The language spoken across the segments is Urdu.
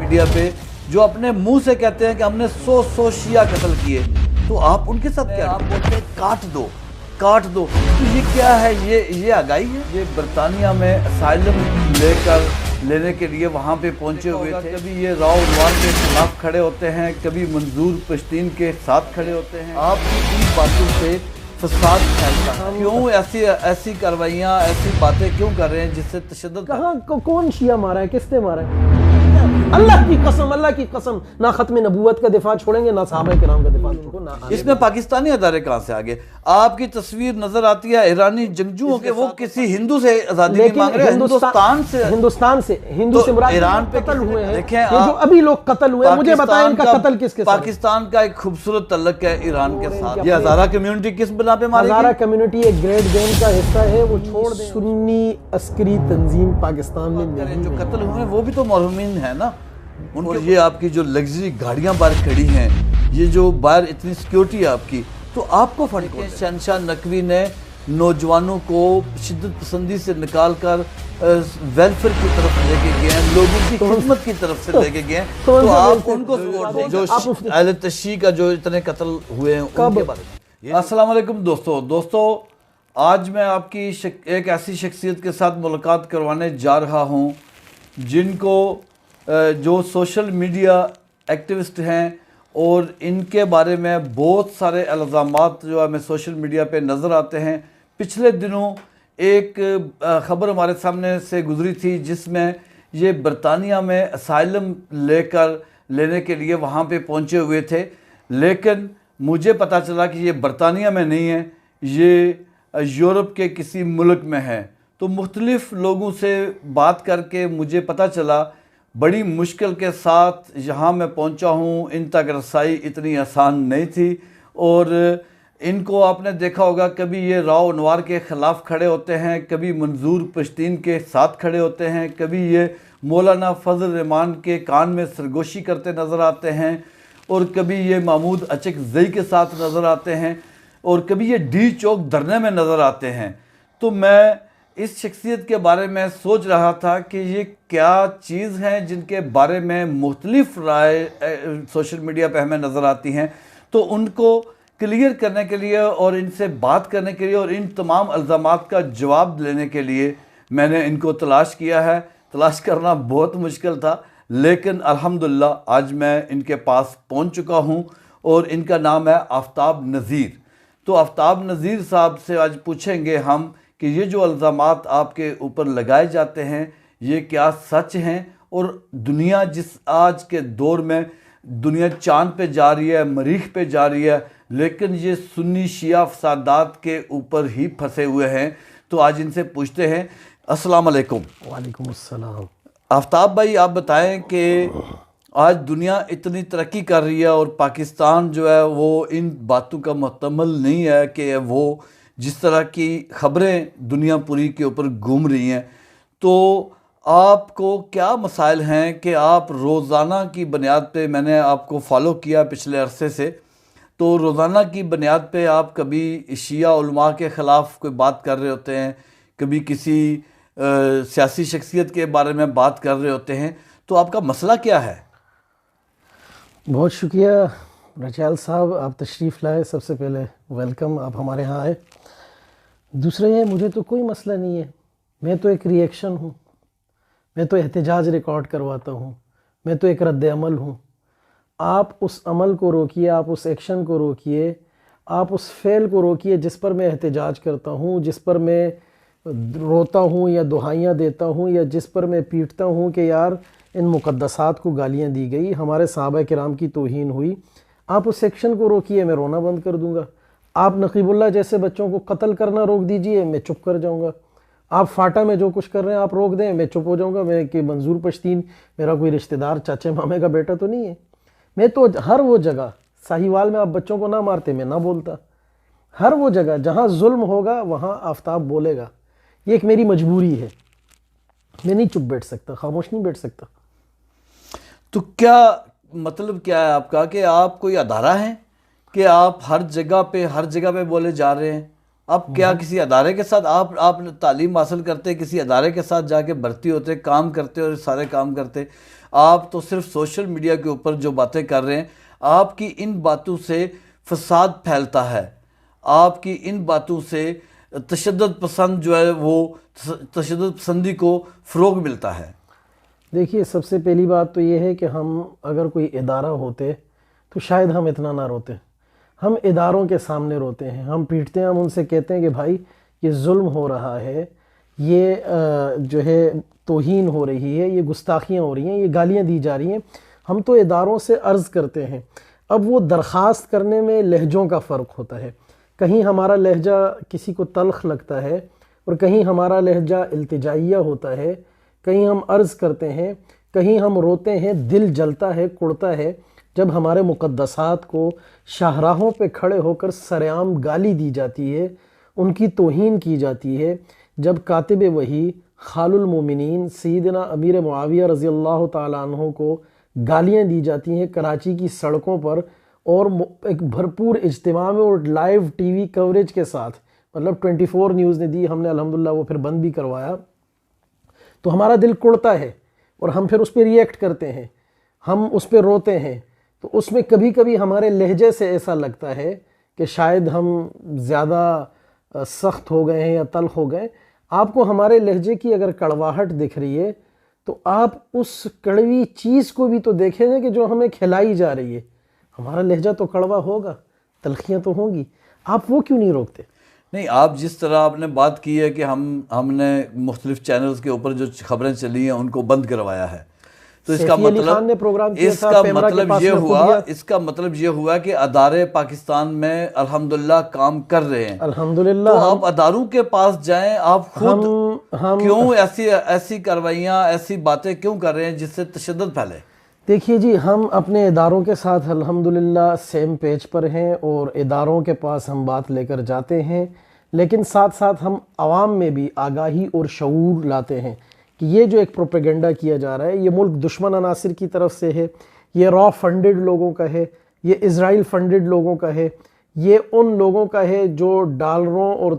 میڈیا پہ جو اپنے منہ سے کہتے ہیں کہ ہم نے 100 شیعہ قتل کیے، تو آپ ان کے ساتھ کیا آپ بولتے ہیں کاٹ دو، تو یہ کیا ہے؟ یہ آگاہی ہے؟ یہ برطانیہ میں اسائلم لینے کے لیے وہاں پہ پہنچے ہوئے تھے، کبھی یہ راؤ انوار کے خلاف کھڑے ہوتے ہیں، کبھی منظور پشتین کے ساتھ کھڑے ہوتے ہیں۔ آپ کی ان باتوں سے فساد پھیلتا ہے، کیوں ایسی کاروائیاں، ایسی باتیں کیوں کر رہے ہیں جس سے تشدد؟ کہاں کون شیعہ مارا ہے؟ کس نے مارا ہے؟ اللہ کی قسم نہ ختم نبوت کا دفاع چھوڑیں گے، نہ صحابہ کرام کا دفاع چھوڑیں گے۔ اس میں پاکستانی ادارے کہاں سے آگے؟ آپ کی تصویر نظر آتی ہے ایرانی جنگجوؤں کے، وہ کسی ہندو سے آزادی نہیں مانگ رہے، ہندوستان سے ہندو سے مراد ایران پہ قتل ہوئے ہیں۔ دیکھیں یہ جو ابھی لوگ قتل ہوئے ہیں، مجھے بتائیں ان کا قتل کس کے ساتھ؟ پاکستان کا ایک خوبصورت تعلق ہے ایران کے ساتھ۔ یہ ہزارہ کمیونٹی کس بنا پہ ماری گئی؟ ہزارہ کمیونٹی ایک گریٹ گیم کا حصہ ہے، وہ چھوڑ دیں۔ سنی عسکری تنظیم پاکستان میں نہیں، جو قتل ہوئے وہ بھی تو مرحومین ہیں نا۔ اور یہ آپ کی جو لگژری گاڑیاں باہر کھڑی ہیں، یہ جو باہر اتنی سیکیورٹی ہے آپ کی، تو آپ کو فنڈ کون؟ شہنشاہ نقوی نے نوجوانوں کو شدت پسندی سے نکال کر ویلفیئر کی طرف لے کے گئے ہیں، لوگوں کی خدمت کی طرف سے لے کے گئے ہیں، تو آپ ان کو سپورٹ دیں۔ جو اہل تشیع کا جو اتنے قتل ہوئے ہیں ان کے بارے میں۔ السلام علیکم دوستو، آج میں آپ کی ایک ایسی شخصیت کے ساتھ ملاقات کروانے جا رہا ہوں جن کو جو سوشل میڈیا ایکٹیوسٹ ہیں، اور ان کے بارے میں بہت سارے الزامات جو ہمیں سوشل میڈیا پہ نظر آتے ہیں۔ پچھلے دنوں ایک خبر ہمارے سامنے سے گزری تھی جس میں یہ برطانیہ میں اسائلم لینے کے لیے وہاں پہ پہنچے ہوئے تھے، لیکن مجھے پتہ چلا کہ یہ برطانیہ میں نہیں ہے، یہ یورپ کے کسی ملک میں ہے۔ تو مختلف لوگوں سے بات کر کے مجھے پتہ چلا، بڑی مشکل کے ساتھ یہاں میں پہنچا ہوں، ان تک رسائی اتنی آسان نہیں تھی، اور ان کو آپ نے دیکھا ہوگا کبھی یہ راؤ انوار کے خلاف کھڑے ہوتے ہیں، کبھی منظور پشتین کے ساتھ کھڑے ہوتے ہیں، کبھی یہ مولانا فضل الرحمان کے کان میں سرگوشی کرتے نظر آتے ہیں، اور کبھی یہ محمود اچکزئی کے ساتھ نظر آتے ہیں، اور کبھی یہ ڈی چوک دھرنے میں نظر آتے ہیں۔ تو میں اس شخصیت کے بارے میں سوچ رہا تھا کہ یہ کیا چیز ہیں جن کے بارے میں مختلف رائے سوشل میڈیا پہ ہمیں نظر آتی ہیں، تو ان کو کلیئر کرنے کے لیے اور ان سے بات کرنے کے لیے اور ان تمام الزامات کا جواب لینے کے لیے میں نے ان کو تلاش کیا ہے۔ تلاش کرنا بہت مشکل تھا، لیکن الحمدللہ آج میں ان کے پاس پہنچ چکا ہوں، اور ان کا نام ہے آفتاب نذیر۔ تو آفتاب نذیر صاحب سے آج پوچھیں گے ہم کہ یہ جو الزامات آپ کے اوپر لگائے جاتے ہیں یہ کیا سچ ہیں، اور دنیا جس آج کے دور میں دنیا چاند پہ جا رہی ہے، مریخ پہ جا رہی ہے، لیکن یہ سنی شیعہ فسادات کے اوپر ہی پھنسے ہوئے ہیں۔ تو آج ان سے پوچھتے ہیں۔ السلام علیکم۔ وعلیکم السلام۔ آفتاب بھائی، آپ بتائیں کہ آج دنیا اتنی ترقی کر رہی ہے اور پاکستان جو ہے وہ ان باتوں کا محتمل نہیں ہے کہ وہ جس طرح کی خبریں دنیا پوری کے اوپر گھوم رہی ہیں، تو آپ کو کیا مسائل ہیں کہ آپ روزانہ کی بنیاد پہ، میں نے آپ کو فالو کیا پچھلے عرصے سے، تو روزانہ کی بنیاد پہ آپ کبھی شیعہ علماء کے خلاف کوئی بات کر رہے ہوتے ہیں، کبھی کسی سیاسی شخصیت کے بارے میں بات کر رہے ہوتے ہیں، تو آپ کا مسئلہ کیا ہے؟ بہت شکریہ رچیل صاحب، آپ تشریف لائے، سب سے پہلے ویلکم، آپ ہمارے ہاں آئے۔ دوسرا یہ، مجھے تو کوئی مسئلہ نہیں ہے، میں تو ایک ریئیکشن ہوں، میں تو احتجاج ریکارڈ کرواتا ہوں، میں تو ایک رد عمل ہوں۔ آپ اس عمل کو روکیے، آپ اس ایکشن کو روکیے، آپ اس فعل کو روکیے جس پر میں احتجاج کرتا ہوں، جس پر میں روتا ہوں یا دہائیاں دیتا ہوں، یا جس پر میں پیٹتا ہوں کہ یار ان مقدسات کو گالیاں دی گئی، ہمارے صحابہ کرام کی توہین ہوئی۔ آپ اس ایکشن کو روکیے، میں رونا بند کر دوں گا۔ آپ نقیب اللہ جیسے بچوں کو قتل کرنا روک دیجئے، میں چپ کر جاؤں گا۔ آپ فاٹا میں جو کچھ کر رہے ہیں آپ روک دیں، میں چپ ہو جاؤں گا۔ میں کہ منظور پشتین میرا کوئی رشتہ دار چاچے مامے کا بیٹا تو نہیں ہے۔ میں تو ہر وہ جگہ، ساہیوال میں آپ بچوں کو نہ مارتے، میں نہ بولتا۔ ہر وہ جگہ جہاں ظلم ہوگا وہاں آفتاب بولے گا، یہ ایک میری مجبوری ہے، میں نہیں چپ بیٹھ سکتا، خاموش نہیں بیٹھ سکتا۔ تو کیا مطلب کیا ہے آپ کا، کہ آپ کوئی ادارہ ہیں کہ آپ ہر جگہ پہ بولے جا رہے ہیں؟ آپ کیا کسی ادارے کے ساتھ آپ تعلیم حاصل کرتے، کسی ادارے کے ساتھ جا کے بھرتی ہوتے، کام کرتے اور سارے کام کرتے؟ آپ تو صرف سوشل میڈیا کے اوپر جو باتیں کر رہے ہیں، آپ کی ان باتوں سے فساد پھیلتا ہے، آپ کی ان باتوں سے تشدد پسند جو ہے وہ تشدد پسندی کو فروغ ملتا ہے۔ دیکھیے، سب سے پہلی بات تو یہ ہے کہ ہم اگر کوئی ادارہ ہوتے تو شاید ہم اتنا نہ روتے۔ ہم اداروں کے سامنے روتے ہیں، ہم پیٹتے ہیں، ہم ان سے کہتے ہیں کہ بھائی یہ ظلم ہو رہا ہے، یہ جو ہے توہین ہو رہی ہے، یہ گستاخیاں ہو رہی ہیں، یہ گالیاں دی جا رہی ہیں۔ ہم تو اداروں سے عرض کرتے ہیں۔ اب وہ درخواست کرنے میں لہجوں کا فرق ہوتا ہے، کہیں ہمارا لہجہ کسی کو تلخ لگتا ہے اور کہیں ہمارا لہجہ التجائیہ ہوتا ہے، کہیں ہم عرض کرتے ہیں، کہیں ہم روتے ہیں، دل جلتا ہے، کڑتا ہے جب ہمارے مقدسات کو شاہراہوں پہ کھڑے ہو کر سرعام گالی دی جاتی ہے، ان کی توہین کی جاتی ہے، جب کاتب وحی خال المومنین سیدنا امیر معاویہ رضی اللہ تعالیٰ عنہ کو گالیاں دی جاتی ہیں کراچی کی سڑکوں پر، اور ایک بھرپور اجتماع میں اور لائیو ٹی وی کوریج کے ساتھ، مطلب 24 نیوز نے دی، ہم نے الحمدللہ وہ پھر بند بھی کروایا، تو ہمارا دل کڑتا ہے اور ہم پھر اس پہ ریئیکٹ کرتے ہیں، ہم اس پہ روتے ہیں۔ تو اس میں کبھی کبھی ہمارے لہجے سے ایسا لگتا ہے کہ شاید ہم زیادہ سخت ہو گئے ہیں یا تلخ ہو گئے۔ آپ کو ہمارے لہجے کی اگر کڑواہٹ دکھ رہی ہے تو آپ اس کڑوی چیز کو بھی تو دیکھیں گے کہ جو ہمیں کھلائی جا رہی ہے۔ ہمارا لہجہ تو کڑوا ہوگا، تلخیاں تو ہوں گی، آپ وہ کیوں نہیں روکتے؟ نہیں، آپ جس طرح آپ نے بات کی ہے کہ ہم نے مختلف چینلز کے اوپر جو خبریں چلی ہیں ان کو بند کروایا ہے، تو اس کا مطلب یہ ہوا کہ ادارے پاکستان میں الحمدللہ کام کر رہے ہیں۔ الحمدللہ تو آپ اداروں کے پاس جائیں، آپ خود کیوں ایسی کاروائیاں، ایسی باتیں کیوں کر رہے ہیں جس سے تشدد پھیلے؟ دیکھیے جی، ہم اپنے اداروں کے ساتھ الحمدللہ سیم پیج پر ہیں اور اداروں کے پاس ہم بات لے کر جاتے ہیں، لیکن ساتھ ساتھ ہم عوام میں بھی آگاہی اور شعور لاتے ہیں کہ یہ جو ایک پروپیگنڈا کیا جا رہا ہے، یہ ملک دشمن عناصر کی طرف سے ہے، یہ را فنڈڈ لوگوں کا ہے، یہ اسرائیل فنڈڈ لوگوں کا ہے، یہ ان لوگوں کا ہے جو ڈالروں اور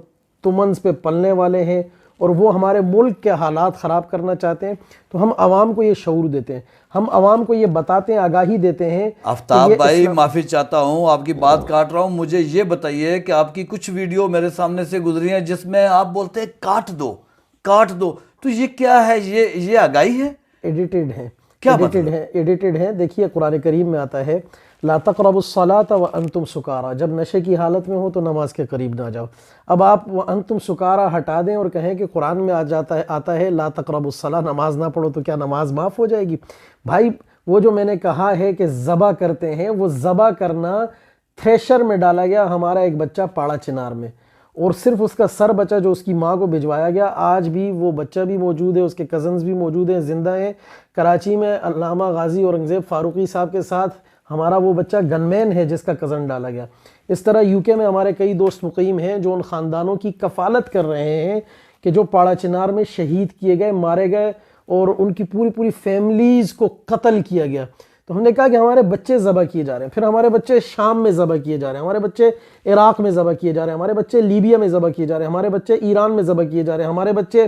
تمنز پہ پلنے والے ہیں اور وہ ہمارے ملک کے حالات خراب کرنا چاہتے ہیں۔ تو ہم عوام کو یہ شعور دیتے ہیں، ہم عوام کو یہ بتاتے ہیں، آگاہی دیتے ہیں۔ آفتاب بھائی، معافی چاہتا ہوں، آپ کی بات کاٹ رہا ہوں، مجھے یہ بتائیے کہ آپ کی کچھ ویڈیو میرے سامنے سے گزری ہیں جس میں آپ بولتے ہیں کاٹ دو کاٹ دو، تو یہ کیا ہے؟ یہ آگاہی ہے؟ ایڈیٹڈ ہے، کیا ایڈیٹڈ ہے۔ دیکھیے قرآن کریم میں آتا ہے لا تقربوا الصلاة وانتم سکارى، جب نشے کی حالت میں ہو تو نماز کے قریب نہ جاؤ۔ اب آپ وانتم سکارى ہٹا دیں اور کہیں کہ قرآن میں آتا ہے لا تقربوا الصلاة، نماز نہ پڑھو، تو کیا نماز معاف ہو جائے گی؟ بھائی وہ جو میں نے کہا ہے کہ ذبح کرتے ہیں، وہ ذبح کرنا تھریشر میں ڈالا گیا ہمارا ایک بچہ پاڑا چنار میں، اور صرف اس کا سر بچا جو اس کی ماں کو بھجوایا گیا، آج بھی وہ بچہ بھی موجود ہے، اس کے کزنز بھی موجود ہیں، زندہ ہیں۔ کراچی میں علامہ غازی اورنگزیب فاروقی صاحب کے ساتھ ہمارا وہ بچہ گن مین ہے جس کا کزن ڈالا گیا۔ اس طرح یو کے میں ہمارے کئی دوست مقیم ہیں جو ان خاندانوں کی کفالت کر رہے ہیں کہ جو پاڑا چنار میں شہید کیے گئے، مارے گئے، اور ان کی پوری فیملیز کو قتل کیا گیا۔ تو ہم نے کہا کہ ہمارے بچے ذبح کیے جا رہے ہیں، پھر ہمارے بچے شام میں ذبح کیے جا رہے ہیں، ہمارے بچے عراق میں ذبح کیے جا رہے ہیں، ہمارے بچے لیبیا میں ذبح کیے جا رہے ہیں، ہمارے بچے ایران میں ذبح کیے جا رہے ہیں، ہمارے بچے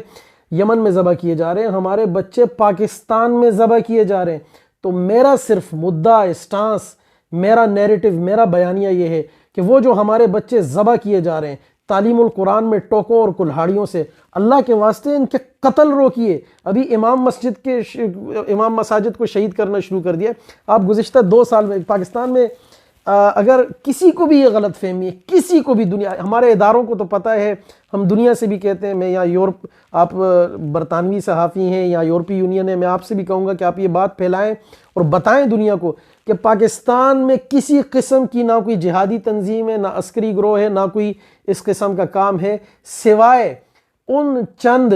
یمن میں ذبح کیے جا رہے ہیں، ہمارے بچے پاکستان میں ذبح کیے جا رہے ہیں۔ تو میرا صرف مدعا، اسٹانس، میرا نیریٹو، میرا بیانیہ یہ ہے کہ وہ جو ہمارے بچے ذبح کیے جا رہے ہیں تعلیم القرآن میں ٹوکوں اور کلہاڑیوں سے، اللہ کے واسطے ان کے قتل روکیے۔ ابھی امام مساجد کو شہید کرنا شروع کر دیا۔ آپ گزشتہ 2 سال میں پاکستان میں اگر کسی کو بھی یہ غلط فہمی ہے، کسی کو بھی، دنیا ہمارے اداروں کو تو پتہ ہے، ہم دنیا سے بھی کہتے ہیں، میں یا یورپ، آپ برطانوی صحافی ہیں یا یورپی یونین ہے، میں آپ سے بھی کہوں گا کہ آپ یہ بات پھیلائیں اور بتائیں دنیا کو کہ پاکستان میں کسی قسم کی نہ کوئی جہادی تنظیم ہے، نہ عسکری گروہ ہے، نہ کوئی اس قسم کا کام ہے، سوائے ان چند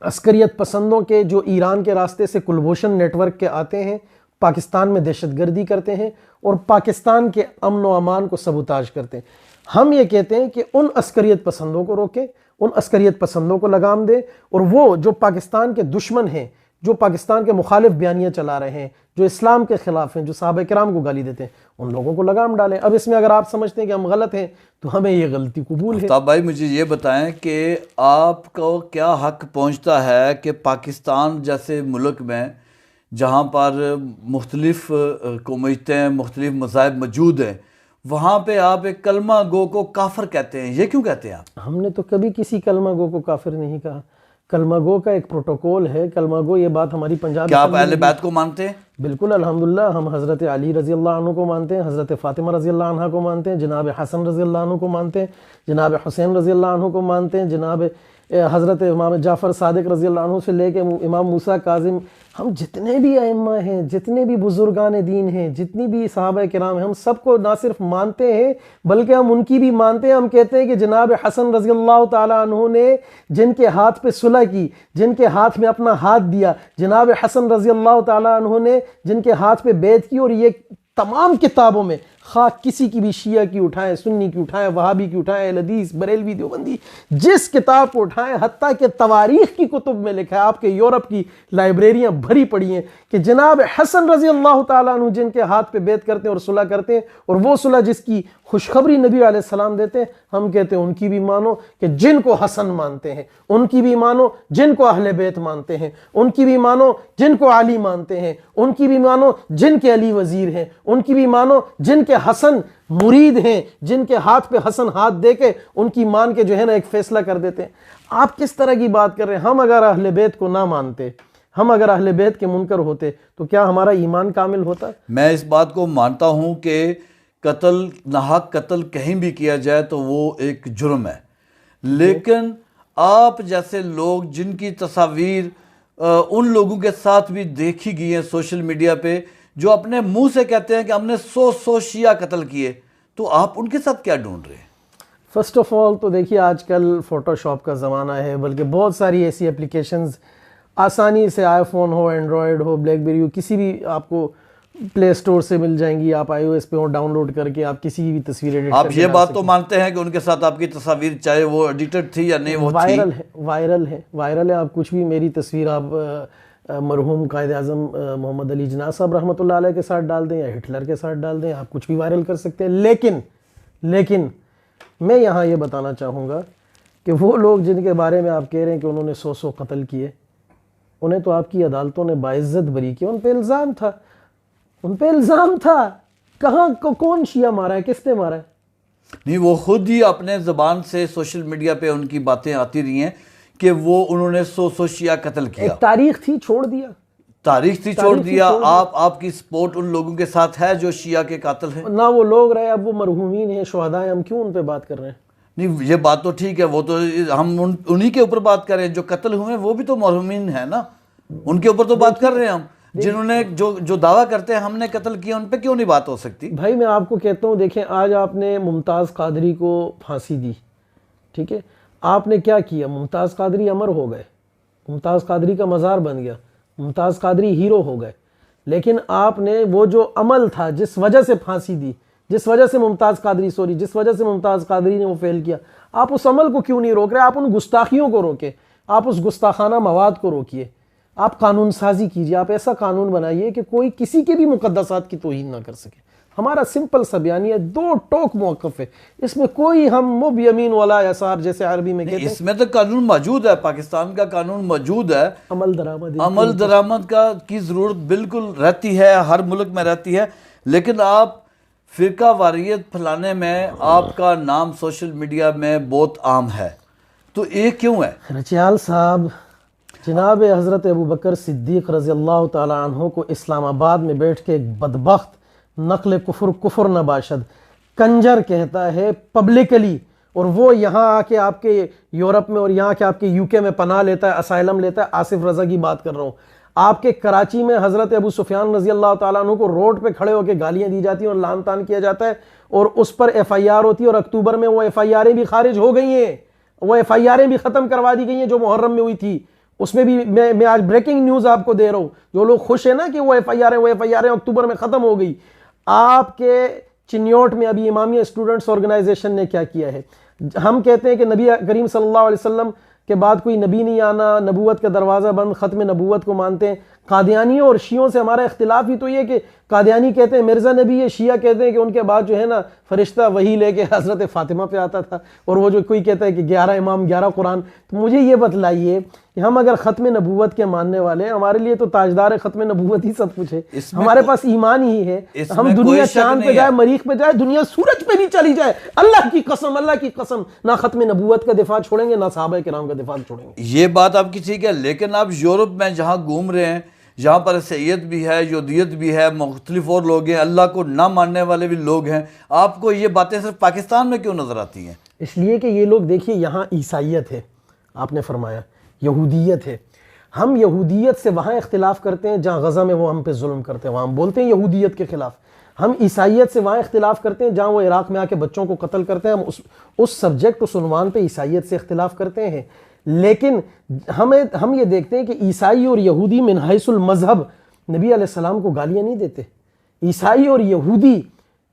عسکریت پسندوں کے جو ایران کے راستے سے کلبھوشن نیٹ ورک کے آتے ہیں، پاکستان میں دہشت گردی کرتے ہیں اور پاکستان کے امن و امان کو سبوتاج کرتے ہیں۔ ہم یہ کہتے ہیں کہ ان عسکریت پسندوں کو روکیں، ان عسکریت پسندوں کو لگام دیں، اور وہ جو پاکستان کے دشمن ہیں، جو پاکستان کے مخالف بیانیاں چلا رہے ہیں، جو اسلام کے خلاف ہیں، جو صحابہ کرام کو گالی دیتے ہیں، ان لوگوں کو لگام ڈالیں۔ اب اس میں اگر آپ سمجھتے ہیں کہ ہم غلط ہیں تو ہمیں یہ غلطی قبول ہے۔ آفتاب بھائی مجھے یہ بتائیں کہ آپ کو کیا حق پہنچتا ہے کہ پاکستان جیسے ملک میں جہاں پر مختلف قومیتیں، مختلف مذاہب موجود ہیں، وہاں پہ آپ ایک کلمہ گو کو کافر کہتے ہیں؟ یہ کیوں کہتے ہیں آپ؟ ہم نے تو کبھی کسی کلمہ گو کو کافر نہیں کہا۔ کلمہ گو کا ایک پروٹوکول ہے، کلمہ گو یہ بات ہماری پنجاب کیا آپ اہل بیت کو مانتے ہیں؟ بالکل الحمدللہ، ہم حضرت علی رضی اللہ عنہ کو مانتے ہیں، حضرت فاطمہ رضی اللہ عنہ کو مانتے ہیں، جناب حسن رضی اللہ عنہ کو مانتے ہیں، جناب حسین رضی اللہ عنہ کو مانتے ہیں، جناب حضرت امام جعفر صادق رضی اللہ عنہ سے لے کے امام موسیٰ کاظم، ہم جتنے بھی ائمہ ہیں، جتنے بھی بزرگان دین ہیں، جتنی بھی صحابہ کرام ہیں، ہم سب کو نہ صرف مانتے ہیں بلکہ ہم ان کی بھی مانتے ہیں۔ ہم کہتے ہیں کہ جناب حسن رضی اللہ تعالیٰ عنہ نے جن کے ہاتھ پہ صلح کی، جن کے ہاتھ میں اپنا ہاتھ دیا، جناب حسن رضی اللہ تعالیٰ عنہ نے جن کے ہاتھ پہ بیعت کی، اور یہ تمام کتابوں میں خواہ کسی کی بھی شیعہ کی اٹھائیں، سنی کی اٹھائیں، وہابی کی اٹھائیں، اہل حدیث، بریلوی، دیوبندی، جس کتاب کو اٹھائیں، حتیٰ کہ تواریخ کی کتب میں لکھا ہے، آپ کے یورپ کی لائبریریاں بھری پڑی ہیں کہ جناب حسن رضی اللہ تعالیٰ عنہ جن کے ہاتھ پہ بیعت کرتے ہیں اور صلح کرتے ہیں، اور وہ صلح جس کی خوشخبری نبی علیہ السلام دیتے ہیں، ہم کہتے ہیں ان کی بھی مانو کہ جن کو حسن مانتے ہیں، ان کی بھی مانو جن کو اہل بیت مانتے ہیں، ان کی بھی مانو جن کو علی مانتے ہیں، ان کی بھی مانو جن کے علی وزیر ہیں، ان کی بھی مانو جن کے حسن مرید ہیں، جن کے ہاتھ پہ حسن ہاتھ دے کے ان کی مان کے جو ہے نا ایک فیصلہ کر دیتے ہیں۔ آپ کس طرح کی بات کر رہے ہیں؟ ہم اگر اہل بیت کو نہ مانتے، ہم اگر اہل بیت کے منکر ہوتے تو کیا ہمارا ایمان کامل ہوتا؟ میں اس بات کو مانتا ہوں کہ قتل، ناحق قتل کہیں بھی کیا جائے تو وہ ایک جرم ہے، لیکن آپ جیسے لوگ جن کی تصاویر ان لوگوں کے ساتھ بھی دیکھی گئی ہیں سوشل میڈیا پہ، جو اپنے منہ سے کہتے ہیں کہ ہم نے 100 شیعہ قتل کیے، تو آپ ان کے ساتھ کیا ڈھونڈ رہے ہیں؟ فرسٹ آف آل تو دیکھیے آج کل فوٹو شاپ کا زمانہ ہے، بلکہ بہت ساری ایسی اپلیکیشنز آسانی سے، آئی فون ہو، اینڈرائڈ ہو، بلیک بیری ہو، کسی بھی آپ کو پلے اسٹور سے مل جائیں گی، آپ آئی او ایس پہ ڈاؤن لوڈ کر کے آپ کسی بھی تصویر ایڈٹ آپ یہ بات تو مانتے ہیں کہ ان کے ساتھ آپ کی تصاویر چاہے وہ ایڈیٹڈ تھی یا نہیں، وہ وائرل ہے، آپ کچھ بھی میری تصویر آپ مرحوم قائد اعظم محمد علی جناح صاحب رحمۃ اللہ علیہ کے ساتھ ڈال دیں یا ہٹلر کے ساتھ ڈال دیں، آپ کچھ بھی وائرل کر سکتے ہیں۔ لیکن میں یہاں یہ بتانا چاہوں گا کہ وہ لوگ جن کے بارے میں آپ کہہ رہے ہیں کہ انہوں نے 100 قتل کیے، انہیں تو آپ کی عدالتوں نے باعزت بری کیا، ان پہ الزام تھا، کہاں کون شیعہ مارا ہے، کس نے مارا ہے؟ نہیں، وہ خود ہی اپنے زبان سے سوشل میڈیا پہ ان کی باتیں آتی رہی ہیں کہ وہ انہوں نے 100 شیعہ قتل کیا، ایک تاریخ تھی، چھوڑ دیا۔ آپ کی سپورٹ ان لوگوں کے ساتھ ہے جو شیعہ کے قاتل ہیں؟ نہ وہ لوگ رہے، اب وہ مرحومین ہیں، شہداء ہیں، ہم کیوں ان پہ بات کر رہے ہیں؟ نہیں، یہ بات تو ٹھیک ہے، وہ تو ہم انہی کے اوپر بات کر رہے ہیں، جو قتل ہوئے ہیں وہ بھی تو مرحومین ہیں نا، ان کے اوپر تو بات کر رہے ہیں ہم، جنہوں نے جو دعویٰ کرتے ہیں ہم نے قتل کیا، ان پہ کیوں نہیں بات ہو سکتی؟ بھائی میں آپ کو کہتا ہوں، دیکھیں آج آپ نے ممتاز قادری کو پھانسی دی، ٹھیک ہے، آپ نے کیا کیا؟ ممتاز قادری امر ہو گئے، ممتاز قادری کا مزار بن گیا، ممتاز قادری ہیرو ہو گئے، لیکن آپ نے وہ جو عمل تھا جس وجہ سے پھانسی دی، جس وجہ سے ممتاز قادری نے وہ فیل کیا، آپ اس عمل کو کیوں نہیں روک رہے؟ آپ ان گستاخیوں کو روکے، آپ اس گستاخانہ مواد کو روکیے، آپ قانون سازی کیجئے، آپ ایسا قانون بنائیے کہ کوئی کسی کے بھی مقدسات کی توہین نہ کر سکے۔ ہمارا سمپل سا بیانیہ 2 ٹوک موقف ہے، اس میں کوئی ہم مب یمین ولا یسار جیسے عربی میں کہتے ہیں، اس میں تو قانون موجود ہے، پاکستان کا قانون موجود ہے، عمل درآمد کی ضرورت بالکل رہتی ہے، ہر ملک میں رہتی ہے، لیکن آپ فرقہ واریت پھیلانے میں آپ کا نام سوشل میڈیا میں بہت عام ہے، تو یہ کیوں ہے؟ رچیال صاحب، جناب حضرت ابوبکر صدیق رضی اللہ تعالی عنہ کو اسلام آباد میں بیٹھ کے ایک بدبخت نقل کفر نہ باشد کنجر کہتا ہے پبلکلی، اور وہ یہاں آ کے آپ کے یورپ میں اور یہاں کے آپ کے یو کے میں پناہ لیتا ہے، اسائلم لیتا ہے۔ آصف رضا کی بات کر رہا ہوں، آپ کے کراچی میں حضرت ابو سفیان رضی اللہ تعالیٰ عنہ کو روڈ پہ کھڑے ہو کے گالیاں دی جاتی ہیں اور لعن طعن کیا جاتا ہے، اور اس پر ایف آئی آر ہوتی ہے، اور اکتوبر میں وہ ایف آئی آریں بھی خارج ہو گئی ہیں، وہ ایف آئی آریں بھی ختم کروا دی گئی ہیں جو محرم میں ہوئی تھی۔ اس میں بھی میں آج بریکنگ نیوز آپ کو دے رہا ہوں، جو لوگ خوش ہیں نا کہ وہ ایف آئی آریں اکتوبر میں ختم ہو گئی۔ آپ کے چنیوٹ میں ابھی امامیہ اسٹوڈنٹس آرگنائزیشن نے کیا کیا ہے، ہم کہتے ہیں کہ نبی کریم صلی اللہ علیہ وسلم کے بعد کوئی نبی نہیں آنا، نبوت کا دروازہ بند، ختم نبوت کو مانتے ہیں۔ قادیانیوں اور شیعوں سے ہمارا اختلاف ہی تو یہ کہ قادیانی کہتے ہیں مرزا نبی ہے، شیعہ کہتے ہیں کہ ان کے بعد جو ہے نا فرشتہ وہی لے کے حضرت فاطمہ پہ آتا تھا، اور وہ جو کوئی کہتا ہے کہ 11 امام 11 قرآن۔ تو مجھے یہ بتلائیے کہ ہم اگر ختم نبوت کے ماننے والے ہیں، ہمارے لیے تو تاجدار ختم نبوت ہی سب کچھ ہے، ہمارے پاس ایمان ہی ہے۔ ہم دنیا چاند پہ جائے، مریخ پہ جائے، دنیا سورج پہ بھی چلی جائے، اللہ کی قسم نہ ختم نبوت کا دفاع چھوڑیں گے، نہ صحابہ کرام کا دفاع چھوڑیں گے۔ یہ بات آپ کی ٹھیک ہے، لیکن آپ یورپ میں جہاں گھوم رہے ہیں، جہاں پر سیعیت بھی ہے، یہودیت بھی ہے، مختلف اور لوگ ہیں، اللہ کو نہ ماننے والے بھی لوگ ہیں، آپ کو یہ باتیں صرف پاکستان میں کیوں نظر آتی ہیں؟ اس لیے کہ یہ لوگ دیکھیے یہاں عیسائیت ہے، آپ نے فرمایا یہودیت ہے، ہم یہودیت سے وہاں اختلاف کرتے ہیں جہاں غزہ میں وہ ہم پہ ظلم کرتے ہیں، وہاں ہم بولتے ہیں یہودیت کے خلاف۔ ہم عیسائیت سے وہاں اختلاف کرتے ہیں جہاں وہ عراق میں آ کے بچوں کو قتل کرتے ہیں، ہم اس سبجیکٹ اس عنوان پہ عیسائیت سے اختلاف کرتے ہیں۔ لیکن ہم یہ دیکھتے ہیں کہ عیسائی اور یہودی من حیث المذہب نبی علیہ السلام کو گالیاں نہیں دیتے۔ عیسائی اور یہودی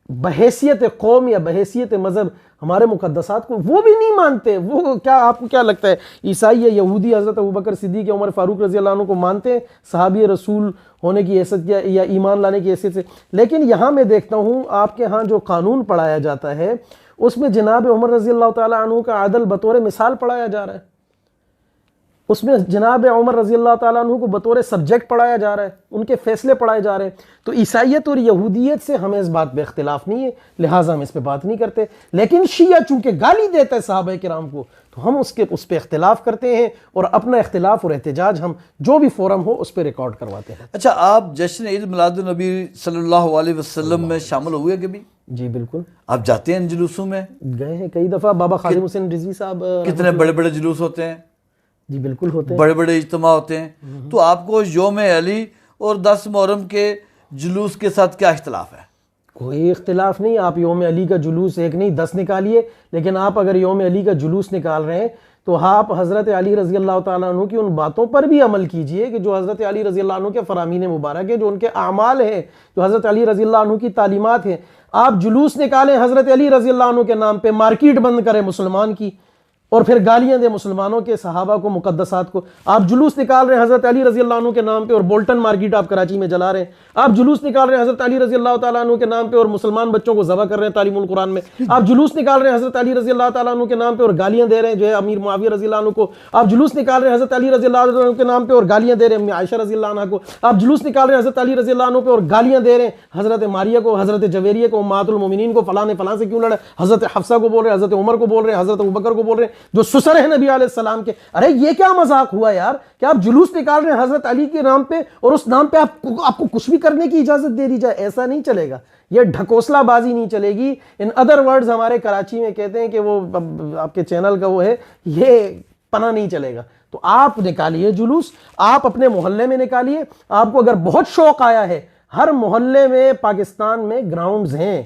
بحیثیت قوم یا بحیثیت مذہب ہمارے مقدسات کو وہ بھی نہیں مانتے۔ وہ کیا آپ کو کیا لگتا ہے عیسائی یا یہودی حضرت ابوبکر صدیق یا عمر فاروق رضی اللہ عنہ کو مانتے ہیں صحابی رسول ہونے کی حیثیت یا ایمان لانے کی حیثیت سے؟ لیکن یہاں میں دیکھتا ہوں آپ کے ہاں جو قانون پڑھایا جاتا ہے اس میں جناب عمر رضی اللہ تعالیٰ عنہ کا عدل بطور مثال پڑھایا جا رہا ہے، اس میں جناب عمر رضی اللہ تعالیٰ عنہ کو بطور سبجیکٹ پڑھایا جا رہا ہے، ان کے فیصلے پڑھائے جا رہے ہیں۔ تو عیسائیت اور یہودیت سے ہمیں اس بات پہ اختلاف نہیں ہے، لہٰذا ہم اس پہ بات نہیں کرتے۔ لیکن شیعہ چونکہ گالی دیتا ہے صحابہ کرام کو تو ہم اس پہ اختلاف کرتے ہیں، اور اپنا اختلاف اور احتجاج ہم جو بھی فورم ہو اس پہ ریکارڈ کرواتے ہیں۔ اچھا، آپ جشن عید میلاد النبی صلی اللہ علیہ وسلم میں شامل ہوئے کبھی؟ جی بالکل، آپ جاتے ہیں ان جلوسوں میں؟ گئے ہیں کئی دفعہ۔ بابا خادم حسین رضوی صاحب کتنے بڑے بڑے جلوس ہوتے ہیں؟ جی بالکل ہوتے ہیں، بڑے بڑے اجتماع ہوتے ہیں۔ تو آپ کو یوم علی اور 10 محرم کے جلوس کے ساتھ کیا اختلاف ہے؟ کوئی اختلاف نہیں۔ آپ یوم علی کا جلوس ایک نہیں 10 نکالیے، لیکن آپ اگر یوم علی کا جلوس نکال رہے ہیں تو آپ حضرت علی رضی اللہ تعالیٰ عنہ کی ان باتوں پر بھی عمل کیجئے کہ جو حضرت علی رضی اللہ عنہ کے فرامین مبارک ہیں، جو ان کے اعمال ہیں، جو حضرت علی رضی اللہ عنہ کی تعلیمات ہیں۔ آپ جلوس نکالیں حضرت علی رضی اللہ عنہ کے نام پہ، مارکیٹ بند کریں مسلمان کی، اور پھر گالیاں دیں مسلمانوں کے صحابہ کو، مقدسات کو۔ آپ جلوس نکال رہے ہیں حضرت علی رضی اللہ عنہ کے نام پہ اور بولٹن مارکیٹ آپ کراچی میں جلا رہے ہیں۔ آپ جلوس نکال رہے ہیں حضرت علی رضی اللہ تعالیٰ عنہ کے نام پہ اور مسلمان بچوں کو ذبح کر رہے ہیں تعلیم القرآن میں۔ آپ جلوس نکال رہے ہیں حضرت علی رضی اللہ تعالیٰ عنہ کے نام پہ اور گالیاں دے رہے ہیں جو ہے امیر معاویہ رضی اللہ عنہ کو۔ آپ جلوس نکال رہے ہیں حضرت علی رضی اللہ عنہ کے نام پہ اور گالیاں دے رہے ہیں عائشہ رضی اللہ عنہ کو۔ آپ جلوس نکال رہے ہیں حضرت علی رضی اللہ عنہ پہ اور گالیاں دے رہے ہیں حضرت ماریہ کو، حضرت جویریہ کو، امہات المومنین کو، فلاں نے فلاں سے کیوں لڑا، حضرت حفصہ کو بول رہے ہیں، حضرت عمر کو بول رہے ہیں، حضرت ابوبکر کو بول رہے ہیں جو سسر ہیں نبی علیہ السلام کے۔ ارے یہ کیا مذاق ہوا یار کہ آپ جلوس نکال رہے ہیں حضرت علی کے نام پہ اور اس نام پہ آپ کو کچھ بھی کرنے کی اجازت دے دی جائے؟ ایسا نہیں چلے گا، یہ ڈھکوسلا بازی نہیں چلے گی۔ ان ادر ورڈز ہمارے کراچی میں کہتے ہیں کہ وہ آپ کے چینل کا وہ ہے، یہ پناہ نہیں چلے گا۔ تو آپ نکالیے جلوس، آپ اپنے محلے میں نکالیے۔ آپ کو اگر بہت شوق آیا ہے، ہر محلے میں پاکستان میں گراؤنڈز ہیں،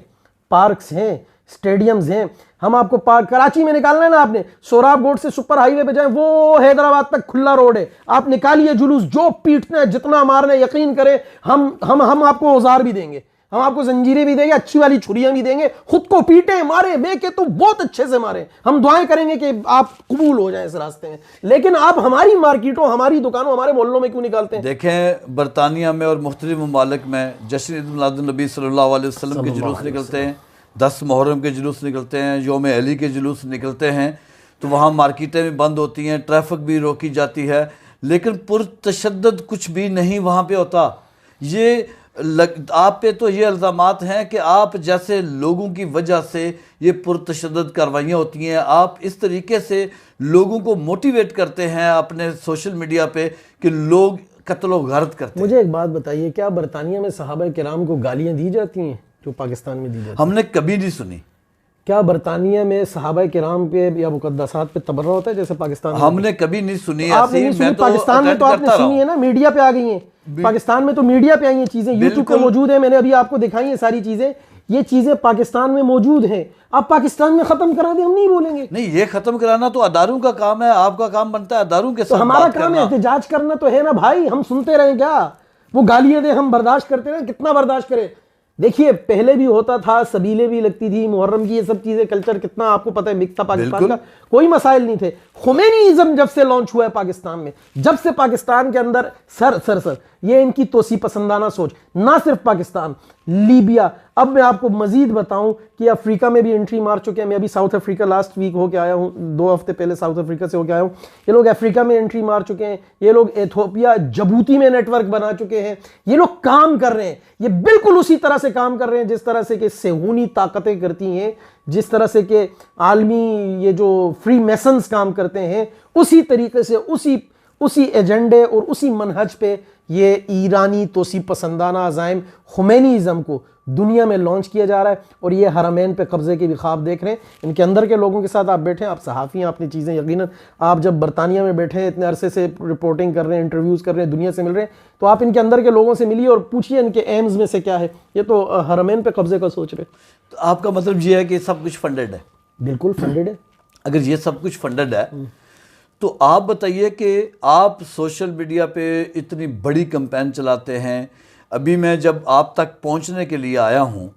پارکس ہیں، سٹیڈیمز ہیں۔ ہم آپ کو کراچی میں نکالنا ہے نا، آپ نے سوراب روڈ سے سپر ہائی وے پہ جائیں، وہ حیدرآباد تک کھلا روڈ ہے، آپ نکالیے جلوس، جو پیٹنا ہے جتنا مارنا ہے یقین کریں ہم آپ کو اوزار بھی دیں گے، ہم آپ کو زنجیریں بھی دیں گے، اچھی والی چھریاں بھی دیں گے، خود کو پیٹیں مارے بے کے تو بہت اچھے سے ماریں، ہم دعائیں کریں گے کہ آپ قبول ہو جائیں اس راستے میں۔ لیکن آپ ہماری مارکیٹوں، ہماری دکانوں، ہمارے محلوں میں کیوں نکالتے ہیں؟ دیکھیں برطانیہ میں اور مختلف ممالک میں جشن عید میلاد النبی صلی اللہ علیہ وسلم کے جلوس نکلتے ہیں، 10 محرم کے جلوس نکلتے ہیں، یوم علی کے جلوس نکلتے ہیں، تو وہاں مارکیٹیں بھی بند ہوتی ہیں، ٹریفک بھی روکی جاتی ہے، لیکن پرتشدد کچھ بھی نہیں وہاں پہ ہوتا۔ یہ آپ پہ تو یہ الزامات ہیں کہ آپ جیسے لوگوں کی وجہ سے یہ پرتشدد کاروائیاں ہوتی ہیں، آپ اس طریقے سے لوگوں کو موٹیویٹ کرتے ہیں اپنے سوشل میڈیا پہ کہ لوگ قتل و غارت کرتے ہیں۔ مجھے ایک بات بتائیے، کیا برطانیہ میں صحابہ کرام کو گالیاں دی جاتی ہیں جو پاکستان میں دی جاتی ہیں؟ ہم نے کبھی نہیں سنی۔ کیا برطانیہ میں صحابہ کرام پہ یا مقدسات پہ تبرہ ہوتا ہے جیسے پاکستان میں؟ ہم نے کبھی نہیں سنی آپ نے نہیں سنی؟ پاکستان میں تو آپ نے سنی ہے نا، میڈیا پہ آ گئی ہیں، پاکستان میں تو میڈیا پہ آئی ہیں چیزیں، یوٹیوب پہ موجود ہیں، میں نے ابھی آپ کو دکھائی ہیں ساری چیزیں، یہ چیزیں پاکستان میں موجود ہیں۔ آپ پاکستان میں ختم کرا دیں، ہم نہیں بولیں گے۔ نہیں، یہ ختم کرانا تو اداروں کا کام ہے، آپ کا کام بنتا ہے اداروں کے ساتھ تو ہمارا کام ہے احتجاج کرنا تو ہے نا بھائی، ہم سنتے رہیں کیا؟ وہ گالیاں دیں ہم برداشت کرتے رہیں، کتنا برداشت کریں؟ دیکھیے پہلے بھی ہوتا تھا, سبیلیں بھی لگتی تھی, محرم کی یہ سب چیزیں, کلچر کتنا آپ کو پتہ ہے مکس تھا پاکستان کا, کوئی مسائل نہیں تھے. خمینیزم جب سے لانچ ہوا ہے پاکستان میں, جب سے پاکستان کے اندر سر یہ ان کی توسیع پسندانہ سوچ, نہ صرف پاکستان, لیبیا, اب میں آپ کو مزید بتاؤں کہ افریقہ میں بھی انٹری مار چکے ہیں. میں ابھی ساؤتھ افریقہ لاسٹ ویک ہو کے آیا ہوں, 2 ہفتے پہلے ساؤتھ افریقہ سے ہو کے آیا ہوں. یہ لوگ افریقہ میں انٹری مار چکے ہیں, یہ لوگ ایتھوپیا, جبوتی میں نیٹ ورک بنا چکے ہیں. یہ لوگ کام کر رہے ہیں, یہ بالکل اسی طرح سے کام کر رہے ہیں جس طرح سے کہ صہیونی طاقتیں کرتی ہیں, جس طرح سے کہ عالمی یہ جو فری میسنز کام کرتے ہیں, اسی طریقے سے اسی ایجنڈے اور اسی منہج پہ یہ ایرانی توسیع پسندانہ عزائم خمینیزم کو دنیا میں لانچ کیا جا رہا ہے. اور یہ حرمین پہ قبضے کے بھی خواب دیکھ رہے ہیں. ان کے اندر کے لوگوں کے ساتھ آپ بیٹھے ہیں, آپ صحافی ہیں, اپنی چیزیں یقیناً آپ جب برطانیہ میں بیٹھے ہیں, اتنے عرصے سے رپورٹنگ کر رہے ہیں, انٹرویوز کر رہے ہیں, دنیا سے مل رہے ہیں, تو آپ ان کے اندر کے لوگوں سے ملیے اور پوچھیے ان کے ایمز میں سے کیا ہے. یہ تو حرمین پہ قبضے کا سوچ رہے. تو آپ کا مطلب یہ ہے کہ سب کچھ فنڈڈ ہے؟ بالکل فنڈڈ ہے. اگر یہ سب کچھ فنڈڈ ہے تو آپ بتائیے کہ آپ سوشل میڈیا پہ اتنی بڑی کمپین چلاتے ہیں. ابھی میں جب آپ تک پہنچنے کے لیے آیا ہوں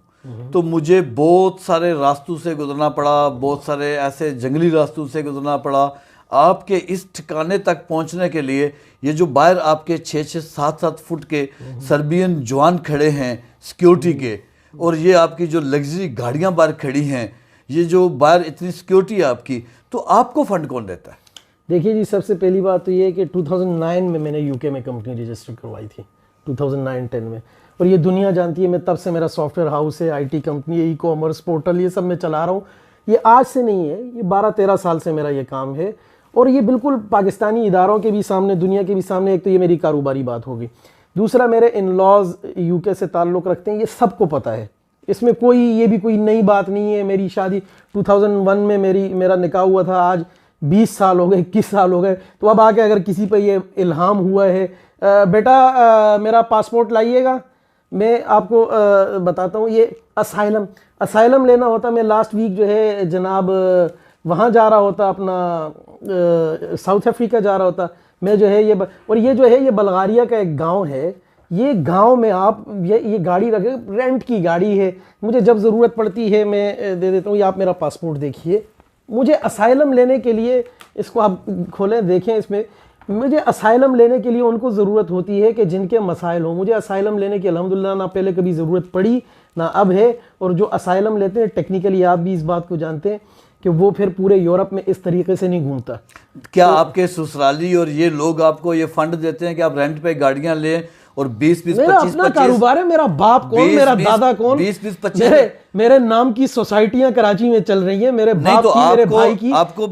تو مجھے بہت سارے راستوں سے گزرنا پڑا, بہت سارے ایسے جنگلی راستوں سے گزرنا پڑا. آپ کے اس ٹھکانے تک پہنچنے کے لیے یہ جو باہر آپ کے 6-7 فٹ کے سربین جوان کھڑے ہیں سیکیورٹی کے, اور یہ آپ کی جو لگژری گاڑیاں باہر کھڑی ہیں, یہ جو باہر اتنی سیکیورٹی ہے آپ کی, تو آپ کو فنڈ کون دیتا ہے؟ دیکھیے جی, سب سے پہلی بات تو یہ ہے کہ 2009 میں نے یو کے میں کمپنی رجسٹر کروائی تھی, 2009-10 میں, اور یہ دنیا جانتی ہے میں تب سے میرا سافٹ ویئر ہاؤس ہے, آئی ٹی کمپنی ہے, ای کامرس پورٹل, یہ سب میں چلا رہا ہوں. یہ آج سے نہیں ہے, یہ 12-13 سال سے میرا یہ کام ہے. اور یہ بالکل پاکستانی اداروں کے بھی سامنے, دنیا کے بھی سامنے, ایک تو یہ میری کاروباری بات ہوگی. دوسرا, میرے ان لاز یو کے سے تعلق رکھتے ہیں, یہ سب کو پتہ ہے, اس میں یہ بھی کوئی نئی بات نہیں ہے. میری شادی 2001 میں میرا نکاح ہوا تھا, آج 20 سال ہو گئے, 21 سال ہو گئے. تو اب آ کے اگر کسی پہ یہ الہام ہوا ہے بیٹا میرا پاسپورٹ لائیے گا, میں آپ کو بتاتا ہوں, یہ اسائلم لینا ہوتا. میں لاسٹ ویک جو ہے جناب وہاں جا رہا ہوتا, اپنا ساؤتھ افریقہ جا رہا ہوتا. میں جو ہے اور یہ جو ہے یہ بلغاریہ کا ایک گاؤں ہے. یہ گاؤں میں آپ یہ گاڑی رکھے, رینٹ کی گاڑی ہے, مجھے جب ضرورت پڑتی ہے میں دے دیتا ہوں. یہ آپ میرا پاسپورٹ دیکھیے. مجھے اسائلم لینے کے لیے, اس کو آپ کھولیں دیکھیں, اس میں مجھے اسائلم لینے کے لیے ان کو ضرورت ہوتی ہے کہ جن کے مسائل ہوں. مجھے اسائلم لینے کی الحمدللہ نہ پہلے کبھی ضرورت پڑی نہ اب ہے. اور جو اسائلم لیتے ہیں ٹیکنیکلی آپ بھی اس بات کو جانتے ہیں کہ وہ پھر پورے یورپ میں اس طریقے سے نہیں گھومتا. کیا آپ کے سسرالی اور یہ لوگ آپ کو یہ فنڈ دیتے ہیں کہ آپ رینٹ پہ گاڑیاں لیں اور 20-25 میرا اپنا کاروبار ہے, میرا باپ کون, میرا دادا کون, 20-25 میرے نام کی سوسائٹیاں کراچی میں چل رہی ہیں, میرے باپ کی, میرے بھائی کی. آپ کو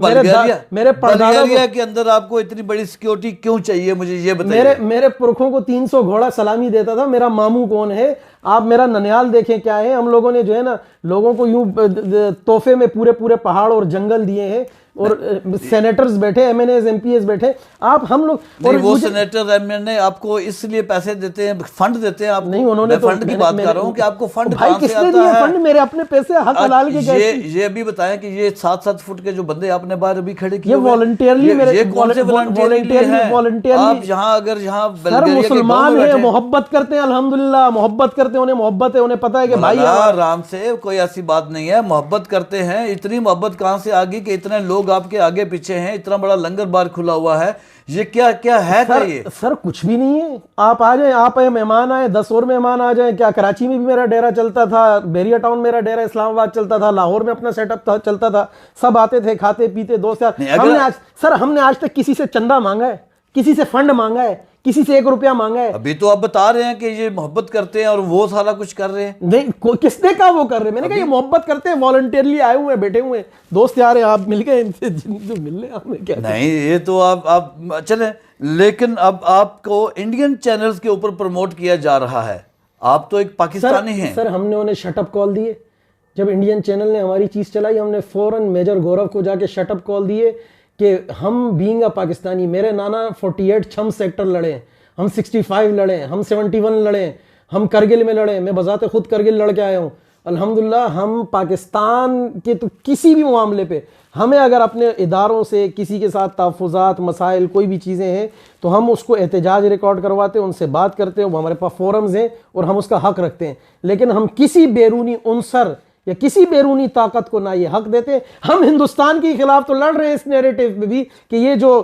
میرے بلغاریہ کے اندر آپ کو اتنی بڑی سیکیورٹی کیوں چاہیے, مجھے یہ بتائیے. میرے پرکھوں کو 300 گھوڑا سلامی دیتا تھا. میرا ماموں کون ہے, آپ میرا ننیال دیکھیں کیا ہے. ہم لوگوں نے جو ہے نا لوگوں کو یوں تحفے میں پورے پہاڑ اور جنگل دیے ہیں, اور سینیٹرز بیٹھے, MNAs, MPAs بیٹھے. آپ ہم لوگ, اور وہ سینیٹر ایم این اے آپ کو اس لیے پیسے دیتے ہیں, فنڈ دیتے ہیں آپ کو. نہیں, انہوں نے فنڈ کی بات کر رہا ہوں کہ آپ کو فنڈ بھائی کس نے دیا فنڈ, میرے اپنے پیسے حق حلال کے. یہ بھی بتائیں کہ یہ 7 فٹ کے جو بندے آپ نے باہر ابھی کھڑے کیے, یہ والنٹیئرلی, یہ کون سے والنٹیئرلی؟ آپ یہاں سر مسلمان ہیں, محبت کرتے ہیں, الحمدللہ محبت کرتے ہیں, انہیں محبت ہے, انہیں پتہ ہے کہ بھائی آرام سے, کوئی ایسی بات نہیں ہے, محبت کرتے ہیں. اتنی محبت کہاں سے آ گئی کہ اتنے لوگ آپ کے آگے پیچھے ہیں, اتنا بڑا لنگر بار کھلا ہوا ہے, یہ کیا ہے؟ سر کچھ بھی نہیں ہے. آپ آ جائیں, آپ مہمان آئے, 10 اور مہمان آ جائیں. کیا کراچی میں بھی میرا ڈیرا چلتا تھا, بیریا ٹاؤن میرا ڈیرا, اسلام آباد چلتا تھا, لاہور میں اپنا سیٹ اپ چلتا تھا, سب آتے تھے, کھاتے پیتے دوست یار. سر ہم نے آج تک کسی سے چندہ مانگا ہے, کسی سے فنڈ مانگا ہے, کسی سے 1 روپیہ مانگا ہے؟ ابھی تو آپ بتا رہے ہیں کہ یہ محبت کرتے ہیں اور وہ سارا کچھ کر رہے ہیں. نہیں, کس نے کہا وہ کر رہے ہیں؟ میں نے کہا یہ محبت کرتے ہیں, والنٹیئرلی آئے ہوئے ہیں, بیٹھے ہوئے ہیں, دوست یار ہیں, آپ مل گئے ان سے, مل لیں. آپ نے کیا نہیں, یہ تو آپ چلیں, لیکن اب آپ کو انڈین چینلز کے اوپر پروموٹ کیا جا رہا ہے. آپ تو ایک پاکستانی ہیں. سر ہم نے انہیں شٹ اپ کال دیے. جب انڈین چینل نے ہماری چیز چلائی, ہم نے فوراً میجر گورو کو جا کے شٹ اپ کال دیے کہ ہم بینگ اے پاکستانی, میرے نانا 48 چھم سیکٹر لڑے ہیں, ہم 65 لڑے ہیں, ہم 71 لڑے ہیں, ہم کرگل میں لڑے ہیں. میں بذات خود کرگل لڑ کے آیا ہوں. الحمدللہ ہم پاکستان کے تو کسی بھی معاملے پہ ہمیں اگر اپنے اداروں سے کسی کے ساتھ تحفظات مسائل کوئی بھی چیزیں ہیں تو ہم اس کو احتجاج ریکارڈ کرواتے ہیں, ان سے بات کرتے ہیں, وہ ہمارے پاس فورمز ہیں اور ہم اس کا حق رکھتے ہیں. لیکن ہم کسی بیرونی عنصر یا کسی بیرونی طاقت کو نہ یہ حق دیتے. ہم ہندوستان کے خلاف تو لڑ رہے ہیں اس نیریٹو میں بھی کہ یہ جو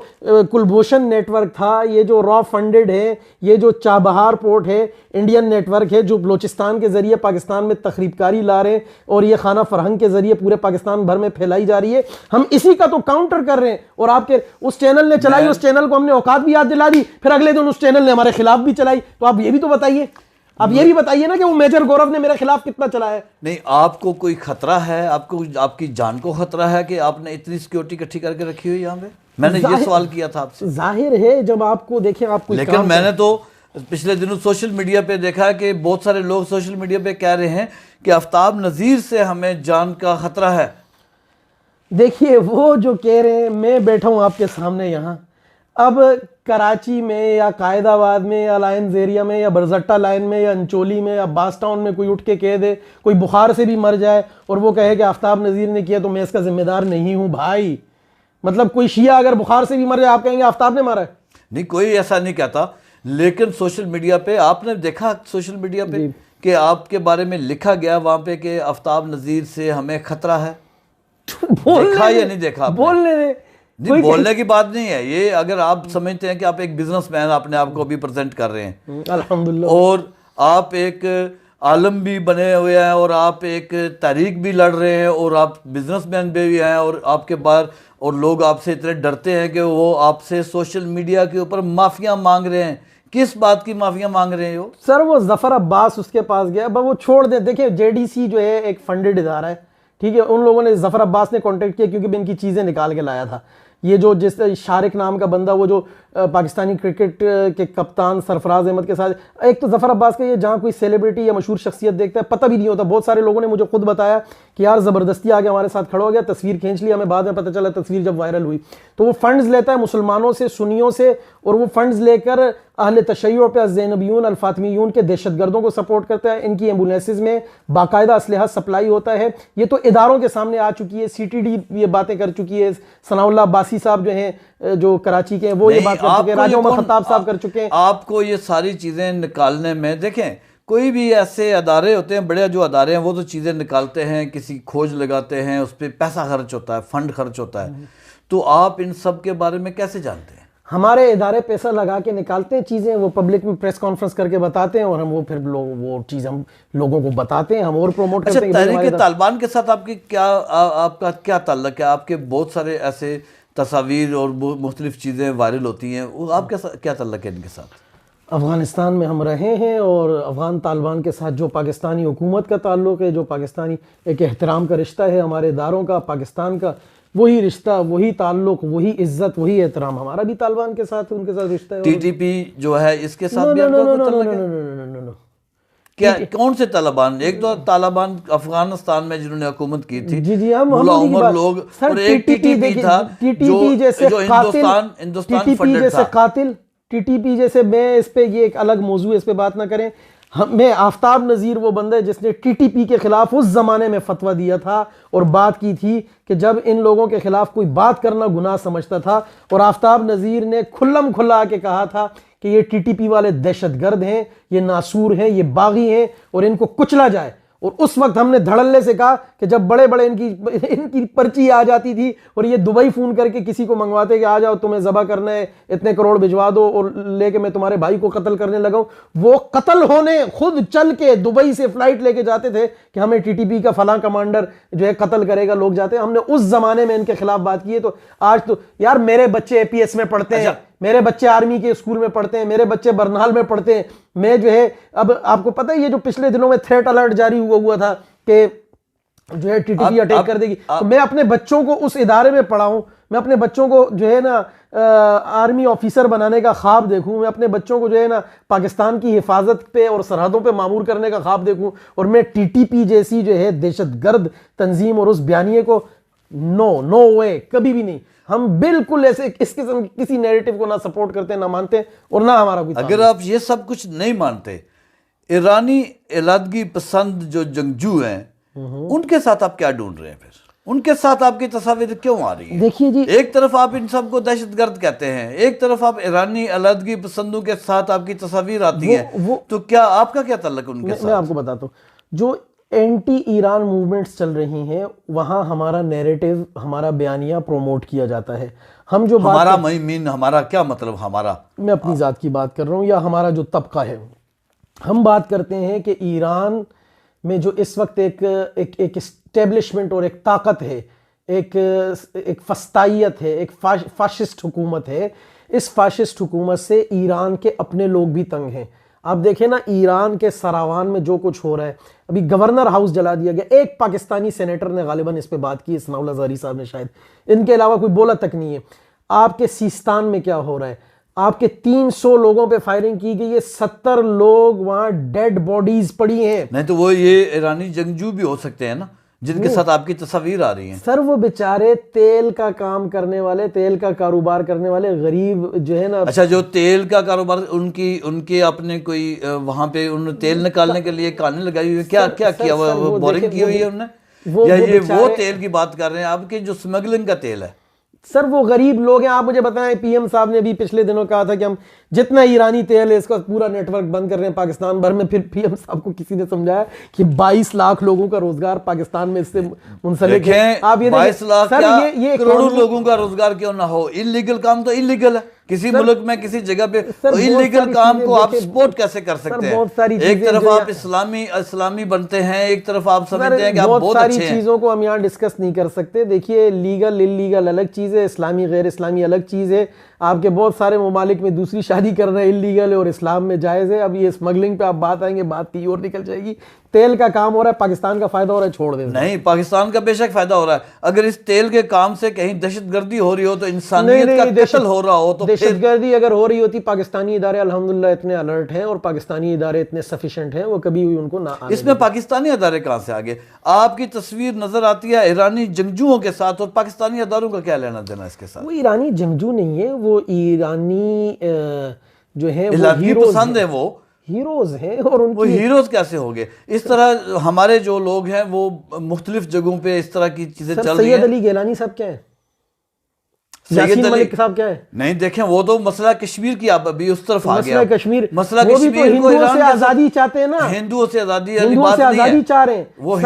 کلبھوشن نیٹ ورک تھا, یہ جو را فنڈڈ ہے, یہ جو چابہار پورٹ ہے, انڈین نیٹ ورک ہے جو بلوچستان کے ذریعے پاکستان میں تخریب کاری لا رہے ہیں اور یہ خانہ فرہنگ کے ذریعے پورے پاکستان بھر میں پھیلائی جا رہی ہے, ہم اسی کا تو کاؤنٹر کر رہے ہیں. اور آپ کے اس چینل نے چلائی, اس چینل کو ہم نے اوقات بھی یاد دلا دی, پھر اگلے دن اس چینل نے ہمارے خلاف بھی چلائی. تو آپ یہ بھی تو بتائیے, آپ یہ بھی بتائیے نا کہ وہ میجر گورو نے میرے خلاف کتنا چلایا ہے. نہیں, آپ کو کوئی خطرہ ہے, آپ کو آپ کی جان کو خطرہ ہے کہ آپ نے اتنی سیکیورٹی اکٹھی کر کے رکھی ہوئی یہاں پہ؟ میں نے یہ سوال کیا تھا آپ سے. ظاہر ہے جب آپ کو دیکھیں آپ کو, لیکن میں نے تو پچھلے دنوں سوشل میڈیا پہ دیکھا کہ بہت سارے لوگ سوشل میڈیا پہ کہہ رہے ہیں کہ آفتاب نذیر سے ہمیں جان کا خطرہ ہے. دیکھیے وہ جو کہہ رہے ہیں, میں بیٹھا ہوں آپ کے سامنے یہاں, اب کراچی میں یا قائد آباد میں یا لائنز ایریا میں یا برزٹا لائن میں یا انچولی میں یا باس ٹاؤن میں کوئی اٹھ کے کہہ دے, کوئی بخار سے بھی مر جائے اور وہ کہے کہ آفتاب نذیر نے کیا, تو میں اس کا ذمہ دار نہیں ہوں بھائی. مطلب کوئی شیعہ اگر بخار سے بھی مر جائے آپ کہیں گے آفتاب نے مارا ہے؟ نہیں, کوئی ایسا نہیں کہتا. لیکن سوشل میڈیا پہ آپ نے دیکھا, سوشل میڈیا پہ کہ آپ کے بارے میں لکھا گیا وہاں پہ کہ آفتاب نذیر سے ہمیں خطرہ ہے. دیکھا یا نہیں دیکھا؟ بولنے دیں, نہیں, بولنے کی بات نہیں ہے یہ. اگر آپ سمجھتے ہیں کہ آپ ایک بزنس مین اپنے آپ کو بھی پریزنٹ کر رہے ہیں الحمدللہ, اور آپ ایک عالم بھی بنے ہوئے ہیں اور آپ ایک تحریک بھی لڑ رہے ہیں اور آپ بزنس مین بھی ہیں اور آپ کے باہر اور لوگ آپ سے اتنے ڈرتے ہیں کہ وہ آپ سے سوشل میڈیا کے اوپر معافیاں مانگ رہے ہیں, کس بات کی معافیاں مانگ رہے ہیں؟ سر وہ ظفر عباس اس کے پاس گیا, وہ چھوڑ دیں. دیکھیں جے ڈی سی جو ہے ایک فنڈڈ ادارہ ہے, ٹھیک ہے, ان لوگوں نے ظفر عباس نے کانٹیکٹ کیا کیونکہ میں ان کی چیزیں نکال کے لایا تھا. یہ جو جس شارق نام کا بندہ, وہ جو پاکستانی کرکٹ کے کپتان سرفراز احمد کے ساتھ, ایک تو ظفر عباس کا یہ جہاں کوئی سیلیبریٹی یا مشہور شخصیت دیکھتا ہے پتہ بھی نہیں ہوتا. بہت سارے لوگوں نے مجھے خود بتایا کہ یار زبردستی آگے ہمارے ساتھ کھڑا ہو گیا, تصویر کھینچ لی, ہمیں بعد میں پتہ چلا تصویر جب وائرل ہوئی تو وہ فنڈز لیتا ہے مسلمانوں سے, سنیوں سے, اور وہ فنڈز لے کر اہل تشیع پہ الزینبیون الفاطمیون کے دہشت گردوں کو سپورٹ کرتا ہے. ان کی ایمبولینسز میں باقاعدہ اسلحہ سپلائی ہوتا ہے. یہ تو اداروں کے سامنے آ چکی ہے, سی ٹی ڈی یہ باتیں کر چکی ہے, ثناء اللہ عباسی صاحب جو ہیں جو کراچی کے ہیں وہ یہ بات کر چکے ہیں, راجہ عمر خطاب صاحب کر چکے ہیں. آپ کو یہ ساری چیزیں نکالنے میں, دیکھیں کوئی بھی ایسے ادارے ہوتے ہیں, بڑے جو ادارے ہیں وہ تو چیزیں نکالتے ہیں, کسی کھوج لگاتے ہیں, اس پہ پیسہ خرچ ہوتا ہے, فنڈ خرچ ہوتا ہے. تو آپ ان سب کے بارے میں کیسے جانتے ہیں؟ ہمارے ادارے پیسہ لگا کے نکالتے ہیں چیزیں, وہ پبلک میں پریس کانفرنس کر کے بتاتے ہیں اور ہم وہ پھر وہ چیز ہم لوگوں کو بتاتے ہیں, ہم اور پروموٹ کرتے ہیں. تحریک طالبان کے ساتھ آپ کا کیا تعلق ہے؟ آپ کے بہت سارے ایسے تصاویر اور مختلف چیزیں وائرل ہوتی ہیں, آپ کیا تعلق ہے ان کے ساتھ؟ افغانستان میں ہم رہے ہیں اور افغان طالبان کے ساتھ جو پاکستانی حکومت کا تعلق ہے, جو پاکستانی ایک احترام کا رشتہ ہے ہمارے اداروں کا, پاکستان کا, وہی رشتہ, وہی تعلق, وہی عزت, وہی احترام ہمارا بھی طالبان کے ساتھ ان کے ساتھ رشتہ ہے. ٹی ٹی پی جو ہے اس کے ساتھ بھی آپ کا تعلق ہے؟ کیا کون سے طالبان؟ ایک تو طالبان افغانستان میں جنہوں نے حکومت کی تھی, جی ہم ملا عمر لوگ, اور ایک ٹی ٹی پی تھا جو ہندوستان فنڈڈ تھا. قاتل ٹی ٹی پی جیسے, میں اس پہ یہ ایک الگ موضوع, اس پہ بات نہ کریں. میں آفتاب نذیر وہ بندہ ہے جس نے ٹی ٹی پی کے خلاف اس زمانے میں فتویٰ دیا تھا اور بات کی تھی کہ جب ان لوگوں کے خلاف کوئی بات کرنا گناہ سمجھتا تھا, اور آفتاب نذیر نے کھلم کھلا کے کہا تھا کہ یہ ٹی ٹی پی والے دہشت گرد ہیں, یہ ناسور ہیں, یہ باغی ہیں اور ان کو کچلا جائے. اور اس وقت ہم نے دھڑلے سے کہا کہ جب بڑے بڑے ان کی پرچی آ جاتی تھی اور یہ دبئی فون کر کے کسی کو منگواتے کہ آ جاؤ تمہیں ذبح کرنا ہے, اتنے کروڑ بھجوا دو اور لے کے میں تمہارے بھائی کو قتل کرنے لگا ہوں, وہ قتل ہونے خود چل کے دبئی سے فلائٹ لے کے جاتے تھے کہ ہمیں ٹی ٹی پی کا فلاں کمانڈر جو ہے قتل کرے گا, لوگ جاتے ہیں. ہم نے اس زمانے میں ان کے خلاف بات کی ہے. تو آج تو یار میرے بچے اے پی ایس میں پڑھتے ہیں, میرے بچے آرمی کے اسکول میں پڑھتے ہیں, میرے بچے برنال میں پڑھتے ہیں. میں جو ہے اب آپ کو پتہ ہے یہ جو پچھلے دنوں میں تھریٹ الرٹ جاری ہوا تھا کہ جو ہے ٹی ٹی پی اٹیک کر دے گی, تو میں اپنے بچوں کو اس ادارے میں پڑھاؤں, میں اپنے بچوں کو جو ہے نا آرمی آفیسر بنانے کا خواب دیکھوں, میں اپنے بچوں کو جو ہے نا پاکستان کی حفاظت پہ اور سرحدوں پہ معمور کرنے کا خواب دیکھوں, اور میں ٹی ٹی پی جیسی جو ہے دہشت گرد تنظیم اور اس بیانیے کو نو وے, کبھی بھی نہیں. ہم بالکل ایسے اس قسم کسی نیریٹو کو نہ سپورٹ کرتے, نہ مانتے, اور نہ ہمارا کوئی. اگر آپ یہ سب کچھ نہیں مانتے, ایرانی علیحدگی پسند جو جنگجو ہیں ان کے ساتھ آپ کیا ڈھونڈ رہے ہیں؟ پھر ان کے ساتھ آپ کی تصاویر کیوں آ رہی ہیں؟ دیکھیے جی، ایک طرف آپ ان سب کو دہشت گرد کہتے ہیں، ایک طرف آپ ایرانی علیحدگی پسندوں کے ساتھ آپ کی تصاویر آتی ہیں، تو کیا آپ کا کیا تعلق ان کے ساتھ؟ میں آپ کو بتاتا ہوں، جو اینٹی ایران موومنٹس چل رہی ہیں وہاں ہمارا نیریٹو، ہمارا بیانیہ پروموٹ کیا جاتا ہے. ہم جو ہمارا مین ہمارا کیا مطلب؟ ہمارا، میں اپنی ذات کی بات کر رہا ہوں، یا ہمارا جو طبقہ ہے، ہم بات کرتے ہیں کہ ایران میں جو اس وقت ایک اسٹیبلشمنٹ اور ایک طاقت ہے، ایک فسطائیت ہے، ایک فاشسٹ حکومت ہے. اس فاشسٹ حکومت سے ایران کے اپنے لوگ بھی تنگ ہیں. آپ دیکھیں نا ایران کے سراوان میں جو کچھ ہو رہا ہے، ابھی گورنر ہاؤس جلا دیا گیا. ایک پاکستانی سینیٹر نے غالباً اس پہ بات کی، ثناء اللہ زہری صاحب نے شاید، ان کے علاوہ کوئی بولا تک نہیں ہے. آپ کے سیستان میں کیا ہو رہا ہے؟ آپ کے 300 لوگوں پہ فائرنگ کی گئی ہے، 70 لوگ وہاں ڈیڈ باڈیز پڑی ہیں. نہیں تو وہ یہ ایرانی جنگجو بھی ہو سکتے ہیں نا جن کے ساتھ آپ کی تصاویر آ رہی ہیں. سر وہ بیچارے تیل کا کام کرنے والے، تیل کا کاروبار کرنے والے غریب جو ہے نا. اچھا، جو تیل کا کاروبار، ان کے اپنے کوئی وہاں پہ انہوں نے تیل نکالنے کے لیے کانیں لگائی ہوئی، کیا کیا وہ بورنگ کی ہوئی ہے انہوں نے؟ یا یہ وہ تیل کی بات کر رہے ہیں آپ کے جو سمگلنگ کا تیل ہے؟ سر وہ غریب لوگ ہیں. آپ مجھے بتائیں، پی ایم صاحب نے بھی پچھلے دنوں کہا تھا کہ ہم جتنا ایرانی تیل ہے اس کا پورا نیٹ ورک بند کر رہے ہیں پاکستان بھر میں. پھر پی ایم صاحب کو کسی نے سمجھایا کہ 22 لاکھ لوگوں کا روزگار پاکستان میں اس سے منسلک ہے. آپ یہ 22 لاکھ کیا کروڑوں لوگوں کا روزگار کیوں نہ ہو؟ انلیگل کام تو انلیگل ہے کسی ملک میں کسی جگہ پہ. انلیگل کام کو آپ سپورٹ کیسے کر سکتے ہیں؟ ایک طرف آپ اسلامی بنتے ہیں، ایک طرف آپ سمجھتے ہیں کہ آپ بہت اچھے ہیں. بہت ساری چیزوں کو ہم یہاں ڈسکس نہیں کر سکتے. دیکھیے لیگل انلیگل الگ چیز ہے، اسلامی غیر اسلامی الگ چیز ہے. آپ کے بہت سارے ممالک میں دوسری شادی کرنا انلیگل ہے اور اسلام میں جائز ہے. اب یہ اسمگلنگ پہ آپ بات آئیں گے، بات کی اور نکل جائے گی. تیل کا کام ہو رہا ہے، پاکستان کا فائدہ ہو رہا ہے، چھوڑ دیں. نہیں، پاکستان کا بے شک فائدہ ہو رہا ہے. اگر اس تیل کے کام سے کہیں دہشت گردی ہو رہی ہو تو انسانیت کا قتل ہو رہا ہو تو دہشت گردی اگر ہو رہی ہوتی، پاکستانی ادارے الحمدللہ اتنے الرٹ ہیں اور پاکستانی ادارے اتنے سفیشینٹ ہیں، وہ کبھی ان کو نہ آنے. اس میں پاکستانی ادارے کہاں سے آگے؟ آپ کی تصویر نظر آتی ہے ایرانی جنگجوؤں کے ساتھ، اور پاکستانی اداروں کا کیا لینا دینا اس کے ساتھ؟ وہ ایرانی جنگجو نہیں ہے، وہ ایرانی جو ہے علیحدگی پسند ہیں، وہ ہیروز ہیں. اور ان وہ ہیروز کیسے ہو گئے؟ اس طرح ہمارے جو لوگ ہیں وہ مختلف جگہوں پہ اس طرح کی چیزیں چل رہی ہیں. سید علی گیلانی صاحب کیا ہے؟ یاسین ملک صاحب کیا ہے؟ نہیں دیکھیں، وہ تو مسئلہ کشمیر کی، آپ ابھی اس طرف آ گیا. مسئلہ کشمیر، مسئلہ وہ بھی تو کشمیر کو ہندوؤں سے آزادی چاہتے ہیں نا. ہندوؤں سے آزادی ہندوؤں سے آزادی چاہ رہے ہیں. وہ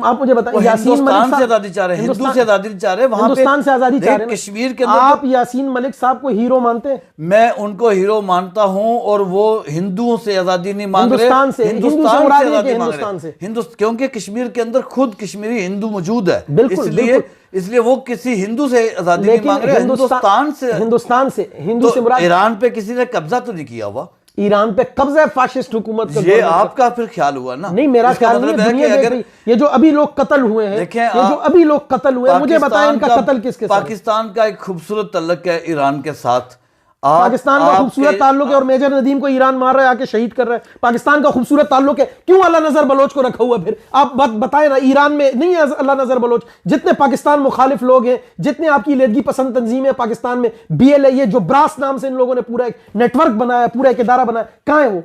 آپ مجھے بتائیں، یاسین ملک ہندوستان سے آزادی چاہ رہے ہیں، ہندو سے آزادی چاہ رہے ہیں. وہاں پہ ہندوستان سے آزادی چاہ رہے ہیں. کشمیر کے اندر آپ یاسین ملک صاحب کو ہیرو مانتے ہیں؟ میں ان کو ہیرو مانتا ہوں، اور وہ ہندوؤں سے آزادی نہیں مانگ رہے، ہندوستان سے آزادی مانگ رہے ہیں. کیونکہ کشمیر کے اندر خود کشمیری ہندو موجود ہے، اس لیے وہ کسی ہندو سے آزادی نہیں مانگ رہے، ہندوستان سے. ہندو سے مراد ایران پہ کسی نے قبضہ تو نہیں کیا ہوا. ایران پہ قبضہ فاشسٹ حکومت کا. یہ آپ کا پھر خیال ہوا نا؟ نہیں، میرا خیال نہیں ہے. دنیا دیکھ رہی، یہ جو ابھی لوگ قتل ہوئے ہیں، مجھے بتائیں ان کا قتل کس کے ساتھ؟ پاکستان کا ایک خوبصورت تعلق ہے ایران کے ساتھ. پاکستان کا خوبصورت تعلق ہے، اور میجر ندیم کو ایران مار رہا ہے، آ کے شہید کر رہا ہے. پاکستان کا خوبصورت تعلق ہے، کیوں اللہ نظر بلوچ کو رکھا ہوا؟ پھر آپ بتائیں نا، ایران میں نہیں ہے اللہ نظر بلوچ. جتنے پاکستان مخالف لوگ ہیں، جتنے آپ کی علیحدگی پسند تنظیمیں پاکستان میں، بی ایل اے، یہ جو براس نام سے ان لوگوں نے پورا ایک نیٹ ورک بنایا، پورا ایک ادارہ بنایا، کہاں ہے وہ؟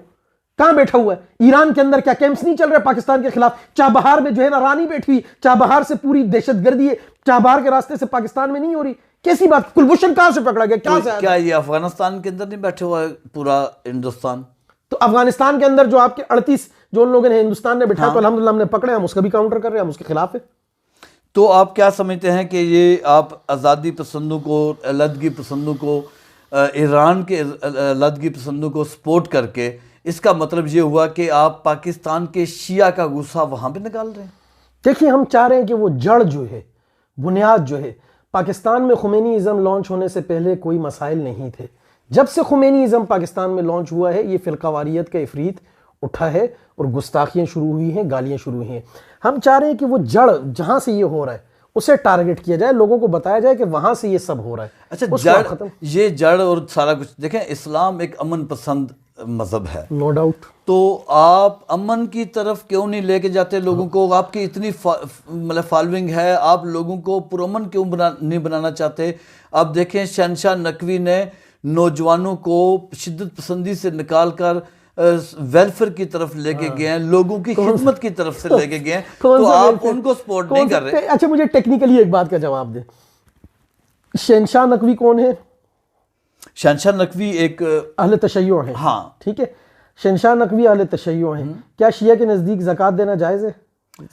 کہاں بیٹھا ہوا ہے؟ ایران کے اندر کیا کیمپس نہیں چل رہے پاکستان کے خلاف؟ چابہار میں جو ہے نا رانی بیٹھی ہوئی، چابہار سے پوری دہشت گردی ہے، چابہار کے راستے سے پاکستان میں نہیں ہو رہی. کیسی بات؟ کلبھوشن کہاں سے پکڑا گیا؟ کیا یہ افغانستان کے اندر نہیں بیٹھے ہوا ہے پورا ہندوستان؟ تو افغانستان کے اندر جو آپ کے 38 جو ان لوگوں نے ہندوستان نے بٹھایا، تو الحمدللہ ہم نے پکڑے، ہم اس کا بھی کاؤنٹر کر رہے ہیں، ہم اس کے خلاف ہیں. تو آپ کیا سمجھتے ہیں کہ یہ آپ آزادی پسندوں کو، علیحدگی پسندوں کو، ایران کے علیحدگی پسندوں کو سپورٹ کر کے، اس کا مطلب یہ ہوا کہ آپ پاکستان کے شیعہ کا غصہ وہاں پہ نکال رہے ہیں؟ دیکھیں، ہم چاہ رہے ہیں کہ وہ جڑ جو ہے، بنیاد جو ہے، پاکستان میں خمینی ازم لانچ ہونے سے پہلے کوئی مسائل نہیں تھے. جب سے خمینی ازم پاکستان میں لانچ ہوا ہے، یہ فرقہ واریت کا افریت اٹھا ہے اور گستاخیاں شروع ہوئی ہیں، گالیاں شروع ہوئی ہیں. ہم چاہ رہے ہیں کہ وہ جڑ جہاں سے یہ ہو رہا ہے اسے ٹارگٹ کیا جائے، لوگوں کو بتایا جائے کہ وہاں سے یہ سب ہو رہا ہے. اچھا، یہ جڑ اور سارا کچھ دیکھیں، اسلام ایک امن پسند مذہب ہے، نو ڈاؤٹ. تو آپ امن کی طرف کیوں نہیں لے کے جاتے لوگوں کو؟ آپ کی اتنی فالوئنگ ہے، آپ لوگوں کو پرامن کیوں نہیں بنانا چاہتے؟ آپ دیکھیں، شہنشاہ نقوی نے نوجوانوں کو شدت پسندی سے نکال کر ویلفیئر کی طرف لے کے گئے ہیں, لوگوں کی خدمت کی طرف سے لے کے گئے ہیں, تو آپ ان کو سپورٹ نہیں کر رہے. اچھا مجھے ٹیکنیکلی ایک بات کا جواب دیں, شہنشاہ نقوی کون ہے؟ شہنشاہ نقوی ایک اہل تشیع ہیں. ہاں ٹھیک ہے, شہنشاہ نقوی اہل تشیع ہیں. کیا شیعہ کے نزدیک زکوٰۃ دینا جائز ہے؟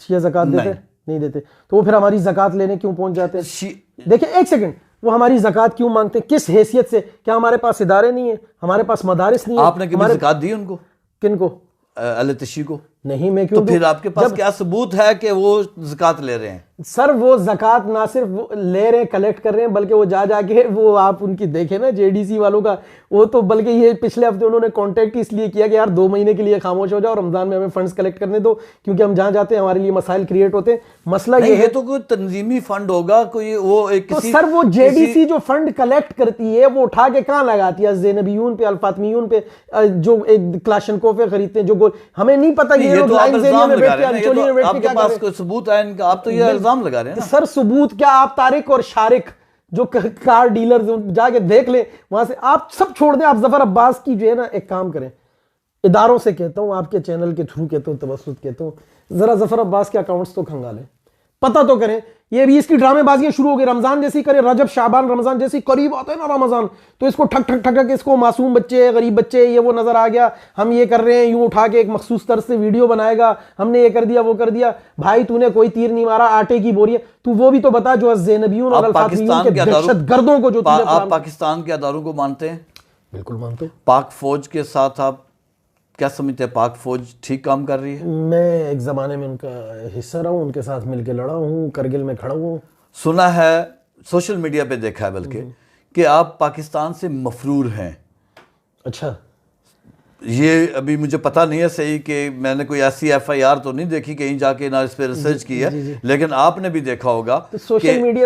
شیعہ زکوٰۃ دیتے ہیں؟ نہیں دیتے. تو وہ پھر ہماری زکوٰۃ لینے کیوں پہنچ جاتے ہیں؟ دیکھیں ایک سیکنڈ, وہ ہماری زکوٰۃ کیوں مانگتے ہیں؟ کس حیثیت سے؟ کیا ہمارے پاس ادارے نہیں ہیں؟ ہمارے پاس مدارس نہیں ہیں؟ آپ نے کبھی زکوٰۃ دی ان کو؟ کن کو؟ اہل تشیع کو نہیں. میں کیوں تو پھر آپ کے پاس کیا ثبوت ہے کہ وہ زکوٰۃ لے رہے ہیں؟ سر وہ زکوٰۃ نہ صرف لے رہے ہیں, کلیکٹ کر رہے ہیں, بلکہ وہ جا کے وہ آپ ان کی دیکھیں نا جے ڈی سی والوں کا, وہ تو بلکہ یہ پچھلے ہفتے انہوں نے کانٹیکٹ اس لیے کیا کہ یار 2 مہینے کے لیے خاموش ہو جاؤ, رمضان میں ہمیں فنڈز کلیکٹ کرنے دو, کیونکہ ہم جہاں جاتے ہیں ہمارے لیے مسائل کریٹ ہوتے ہیں. مسئلہ یہ ہے تو کوئی تنظیمی فنڈ ہوگا, کوئی وہ ایک تو سر وہ جے ڈی سی جو فنڈ کلیکٹ کرتی ہے وہ اٹھا کے کہاں لگاتی ہے؟ زینبیون پہ, الفاطمیون پہ, جو کلاشنکوفیں خریدتے ہیں, جو ہمیں نہیں پتا یہ لوگ لائنز ایریا میں بیٹھ کے انچولی میں بیٹھ کے کیا کر رہے ہیں. آپ کے پاس کوئی ثبوت ہے ان کا؟ آپ تو یہ الزام لگا رہے ہیں نا. سر ثبوت کیا, آپ طارق اور شارق جو کار ڈیلر جا کے دیکھ لیں وہاں سے, آپ سب چھوڑ دیں. آپ ظفر عباس کی جو ہے نا ایک کام کریں, اداروں سے کہتا ہوں, آپ کے چینل کے تھرو کہتا ہوں, توسط کہتا ہوں, ذرا ظفر عباس کے اکاؤنٹس تو کھنگالیں, پتہ تو کریں. یہ بھی اس کی ڈرامے بازیاں شروع ہو گئی, رمضان جیسی کرے, رجب شعبان رمضان جیسی قریب آتا ہے نا رمضان, تو اس کو ٹھک ٹھک ٹھک اس کو معصوم بچے, غریب بچے, یہ وہ نظر آ گیا, ہم یہ کر رہے ہیں, یوں اٹھا کے ایک مخصوص طرز سے ویڈیو بنائے گا, ہم نے یہ کر دیا وہ کر دیا. بھائی تو نے کوئی تیر نہیں مارا, آٹے کی بوری ہے, تو وہ بھی تو بتا جو زینبیون اور الفاطمیون کے دہشت گردوں کو جو آپ پاکستان کے اداروں کو مانتے ہیں؟ بالکل مانتے ہیں. پاک فوج کے ساتھ آپ کیا سمجھتے ہیں, پاک فوج ٹھیک کام کر رہی ہے؟ میں ایک زمانے میں ان کا حصہ رہا ہوں, ان کے ساتھ مل کے لڑا ہوں, کرگل میں کھڑا ہوں. سنا ہے, سوشل میڈیا پہ دیکھا ہے بلکہ, کہ آپ پاکستان سے مفرور ہیں. اچھا, یہ ابھی مجھے پتہ نہیں ہے صحیح, کہ میں نے کوئی ایسی ایف آئی آر تو نہیں دیکھی کہیں جا کے نہ اس پہ ریسرچ کی ہے, لیکن آپ نے بھی دیکھا ہوگا کہ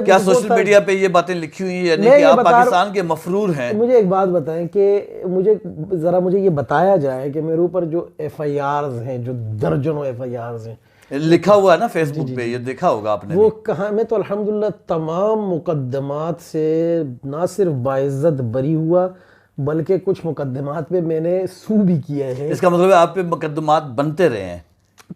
کیا سوشل میڈیا پہ یہ باتیں لکھی ہوئی ہیں, یعنی کہ آپ پاکستان کے مفرور ہیں. مجھے ایک بات بتائیں کہ مجھے یہ بتایا جائے کہ میرے اوپر جو ایف آئی آرز ہیں, جو درجنوں ایف آئی آرز ہیں, لکھا ہوا ہے نا فیس بک پہ, یہ دیکھا ہوگا آپ نے. وہ کہاں, میں تو الحمدللہ تمام مقدمات سے نہ صرف باعزت بری ہوا, بلکہ کچھ مقدمات پہ میں نے سو بھی کیا ہے. اس کا مطلب ہے آپ پہ مقدمات بنتے رہے ہیں.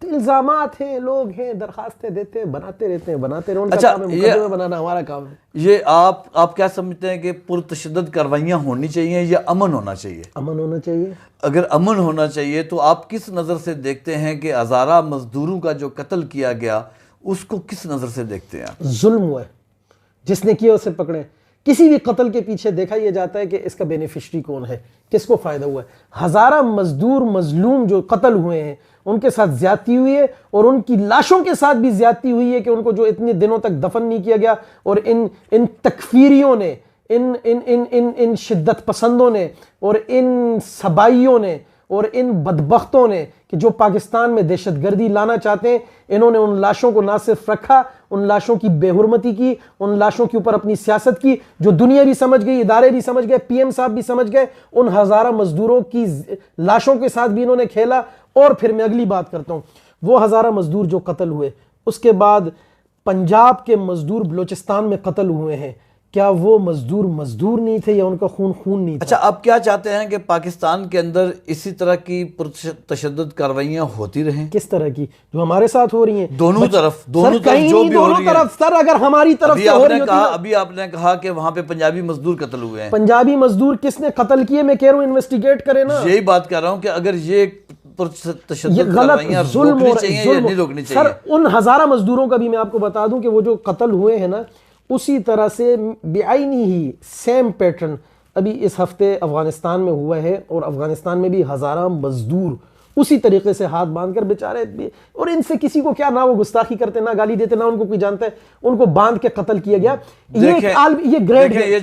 الزامات ہیں, لوگ ہیں, درخواستیں دیتے ہیں, بناتے رہتے ہیں, بناتے رہے. ان کا کام ہے مقدمے بنانا, ہمارا کام ہے. یہ آپ کیا سمجھتے ہیں کہ پرتشدد کاروائیاں ہونی چاہیے یا امن ہونا چاہیے؟ امن ہونا چاہیے. اگر امن ہونا چاہیے تو آپ کس نظر سے دیکھتے ہیں کہ ہزارہ مزدوروں کا جو قتل کیا گیا, اس کو کس نظر سے دیکھتے ہیں آپ؟ ظلم ہوا ہے, جس نے کیا اسے پکڑیں. کسی بھی قتل کے پیچھے دیکھا یہ جاتا ہے کہ اس کا بینیفیشری کون ہے, کس کو فائدہ ہوا ہے. ہزارہ مزدور مظلوم جو قتل ہوئے ہیں, ان کے ساتھ زیادتی ہوئی ہے, اور ان کی لاشوں کے ساتھ بھی زیادتی ہوئی ہے کہ ان کو جو اتنے دنوں تک دفن نہیں کیا گیا, اور ان تکفیریوں نے, ان شدت پسندوں نے, اور ان سبائیوں نے, اور ان بدبختوں نے کہ جو پاکستان میں دہشت گردی لانا چاہتے ہیں, انہوں نے ان لاشوں کو نہ صرف رکھا, ان لاشوں کی بے حرمتی کی, ان لاشوں کے اوپر اپنی سیاست کی, جو دنیا بھی سمجھ گئی, ادارے بھی سمجھ گئے, پی ایم صاحب بھی سمجھ گئے. ان ہزارہ مزدوروں کی لاشوں کے ساتھ بھی انہوں نے کھیلا. اور پھر میں اگلی بات کرتا ہوں, وہ ہزارہ مزدور جو قتل ہوئے, اس کے بعد پنجاب کے مزدور بلوچستان میں قتل ہوئے ہیں, کیا وہ مزدور نہیں تھے یا ان کا خون نہیں تھا؟ اچھا, آپ کیا چاہتے ہیں کہ پاکستان کے اندر اسی طرح کی تشدد کارروائیاں ہوتی رہیں؟ کس طرح کی؟ جو ہمارے ساتھ ہو رہی ہیں دونوں طرف جو بھی ہو رہی ہیں. سر اگر ہماری طرف سے ہو رہی ہوتی ہے. ابھی آپ نے کہا کہ وہاں پہ پنجابی مزدور قتل ہوئے ہیں. پنجابی مزدور کس نے قتل کیے, میں کہہ رہا ہوں انویسٹیگیٹ کریں نا. یہی بات کر رہا ہوں کہ اگر یہ تشدد کارروائیاں روکنی چاہیے یا نہیں روکنی چاہیے. سر ان ہزارہ مزدوروں کا بھی میں آپ کو بتا دوں کہ وہ جو قتل ہوئے ہیں نا, اسی طرح سے بعینی ہی سیم پیٹرن ابھی اس ہفتے افغانستان میں ہوا ہے, اور افغانستان میں بھی ہزارہ مزدور اسی طریقے سے ہاتھ باندھ کر بیچارے, اور ان سے کسی کو کیا, نہ وہ گستاخی کرتے, نہ گالی دیتے, نہ ان کو کوئی جانتا ہے, ان کو باندھ کے قتل کیا گیا. یہ گریڈ ہے. یہ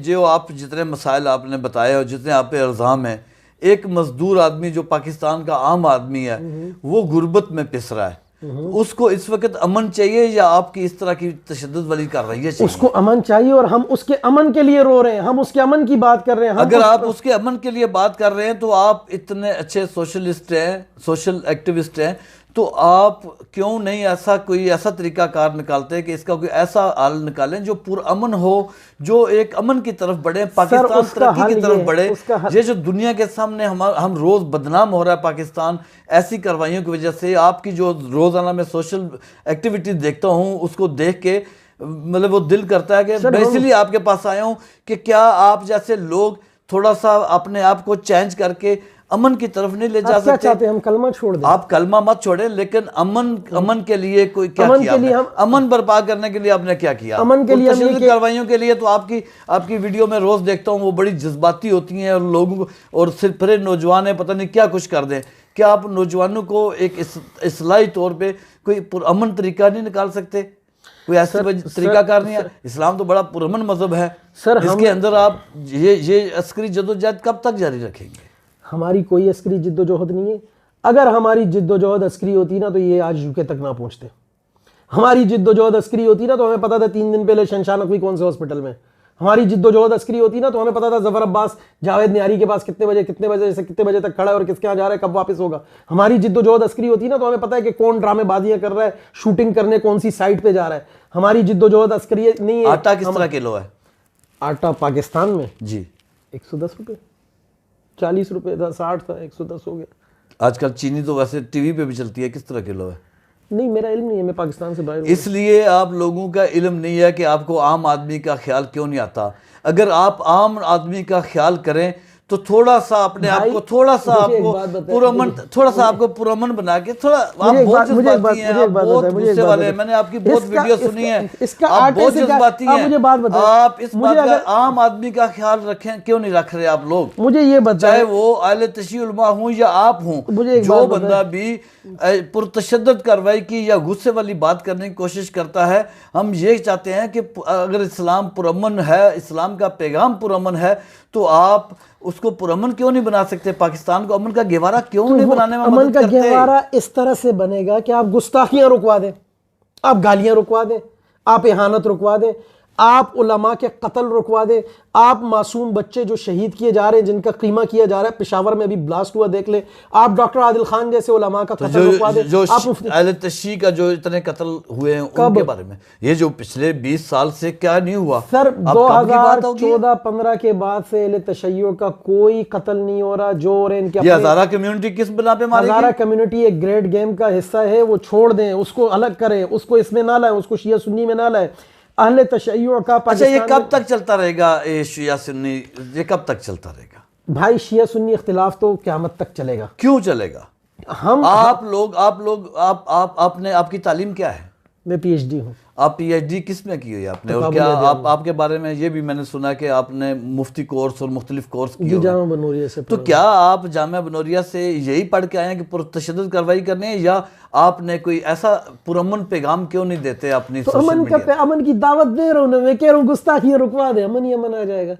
جو آپ جتنے مسائل آپ نے بتائے اور جتنے آپ پہ الزام ہیں, ایک مزدور آدمی جو پاکستان کا عام آدمی ہے, وہ غربت میں پس رہا ہے, اس کو اس وقت امن چاہیے یا آپ کی اس طرح کی تشدد والی کارروائیاں چاہیے؟ اس کو امن چاہیے, اور ہم اس کے امن کے لیے رو رہے ہیں, ہم اس کے امن کی بات کر رہے ہیں. اگر آپ اس کے امن کے لیے بات کر رہے ہیں تو آپ اتنے اچھے سوشلسٹ ہیں, سوشل ایکٹیوسٹ ہیں, تو آپ کیوں نہیں کوئی ایسا طریقہ کار نکالتے کہ اس کا کوئی ایسا حل نکالیں جو پرامن ہو, جو ایک امن کی طرف بڑھے, پاکستان ترقی کی طرف بڑھے. یہ جو دنیا کے سامنے ہم روز بدنام ہو رہا ہے پاکستان ایسی کارروائیوں کی وجہ سے. آپ کی جو روزانہ میں سوشل ایکٹیویٹی دیکھتا ہوں اس کو دیکھ کے مطلب وہ دل کرتا ہے کہ میں اسی لیے آپ کے پاس آیا ہوں کہ کیا آپ جیسے لوگ تھوڑا سا اپنے آپ کو چینج کر کے امن کی طرف نہیں لے جا سکتے؟ کیا چاہتے ہیں ہم کلمہ چھوڑ دیں؟ آپ کلمہ مت چھوڑیں, لیکن امن کے لیے کوئی کیا کیا؟ امن برپا کرنے کے لیے آپ نے کیا کیا؟ امن کے لیے تشدد کارروائیوں کے لیے تو آپ کی ویڈیو میں روز دیکھتا ہوں وہ بڑی جذباتی ہوتی ہیں اور لوگوں کو, اور صرف پھر نوجوان ہیں پتہ نہیں کیا کچھ کر دیں. کیا آپ نوجوانوں کو ایک اصلاحی طور پہ کوئی پرامن طریقہ نہیں نکال سکتے؟ کوئی ایسا طریقہ کار نہیں ہے؟ اسلام تو بڑا پرامن مذہب ہے, اس کے اندر آپ یہ عسکری جدوجہد کب تک جاری رکھیں گے؟ ہماری کوئی عسکری جد و جہد نہیں ہے. اگر ہماری جد و جہد عسکری ہوتی نا تو یہ آج یوکے تک نہ پہنچتے. ہماری جد و جہد عسکری ہوتی نا تو ہمیں پتا تھا 3 دن پہلے شہنشاہ نقوی کون سے ہاسپٹل میں. ہماری جد و جہد عسکری ہوتی نا تو ہمیں پتا تھا ظفر عباس جاوید نیاری کے پاس کتنے بجے تک کھڑا ہے اور کس کے یہاں جا رہا ہے, کب واپس ہوگا. ہماری جد و جہد عسکری ہوتی نا تو ہمیں پتا ہے کہ کون ڈرامے بازیاں کر رہا ہے, شوٹنگ کرنے کون سی سائٹ پہ جا رہا ہے. ہماری جد و جہد عسکری نہیں ہے. آٹا کس طرح کلو ہے آٹا پاکستان میں؟ جی 110 روپے, 40 روپے تھا, 60 تھا, 110 ہو گیا. آج کل چینی تو ویسے ٹی وی پہ بھی چلتی ہے, کس طرح کلو ہے؟ نہیں, میرا علم نہیں ہے, میں پاکستان سے باہر ہوں. اس لیے آپ لوگوں کا علم نہیں ہے کہ آپ کو عام آدمی کا خیال کیوں نہیں آتا. اگر آپ عام آدمی کا خیال کریں تو تھوڑا سا اپنے آپ کو تھوڑا سا آپ کو پرامن بنا کے تھوڑا, آپ بہت جذباتی ہیں, آپ بہت غصے والے ہیں, میں نے آپ کی بہت ویڈیو سنی ہیں, آپ بہت جذباتی ہیں. آپ اس بات کا عام آدمی کا خیال رکھیں, کیوں نہیں رکھ رہے آپ لوگ؟ مجھے یہ بتائیں, چاہے وہ اہل تشیع علماء ہوں یا آپ ہوں, جو بندہ بھی پرتشدد کارروائی کی یا غصے والی بات کرنے کی کوشش کرتا ہے, ہم یہ چاہتے ہیں کہ اگر اسلام پرامن ہے, اسلام کا پیغام پرامن ہے, تو آپ اس کو پرامن کیوں نہیں بنا سکتے؟ پاکستان کو امن کا گہوارہ کیوں نہیں بنانے میں مدد کرتے؟ امن کا گہوارہ اس طرح سے بنے گا کہ آپ گستاخیاں رکوا دیں, آپ گالیاں رکوا دیں, آپ اہانت رکوا دیں, آپ علماء کے قتل رکوا دیں, آپ معصوم بچے جو شہید کیے جا رہے ہیں, جن کا قیمہ کیا جا رہا ہے, پشاور میں ابھی بلاسٹ ہوا دیکھ لیں, آپ ڈاکٹر عادل خان جیسے علماء کا قتل رکوا دیں. جو اہل تشیع کا جو اتنے قتل ہوئے ہیں ان کے بارے میں, یہ جو پچھلے 20 سال سے کیا نہیں ہوا سر؟ 2014-15 کے بعد سے اہل تشیع کا کوئی قتل نہیں ہو رہا. جو اور ان کے یہ ہزارہ کمیونٹی کس بنا پہ مارے گی؟ ہزارہ کمیونٹی ایک گریٹ گیم کا حصہ ہے, وہ چھوڑ دیں, اس کو الگ کریں, اس کو اس میں نہ لائیں, اس کو شیعہ سنی میں نہ لائیں. اہل تشیع کا اچھا یہ کب تک چلتا رہے گا؟ شیعہ سنی یہ کب تک چلتا رہے گا؟ بھائی شیعہ سنی اختلاف تو قیامت تک چلے گا. کیوں چلے گا؟ آپ کی تعلیم کیا ہے؟ میں پی ایچ ڈی ہوں. آپ پی ایچ ڈی کس میں کی ہوئی آپ نے؟ اور کیا آپ کے بارے میں یہ بھی میں نے سنا کہ آپ نے مفتی کورس اور مختلف کورس کیے جامعہ بنوریہ سے. تو کیا آپ جامعہ بنوریہ سے یہی پڑھ کے آئے ہیں کہ پرتشدد کارروائی کرنے ہیں, یا آپ نے کوئی ایسا پرامن پیغام کیوں نہیں دیتے اپنی سوشل میڈیا؟ امن کی دعوت دے رہا ہوں نا, میں کہہ رہا ہوں گستاخیاں رکوا دیں, امن ہی امن آ جائے گا.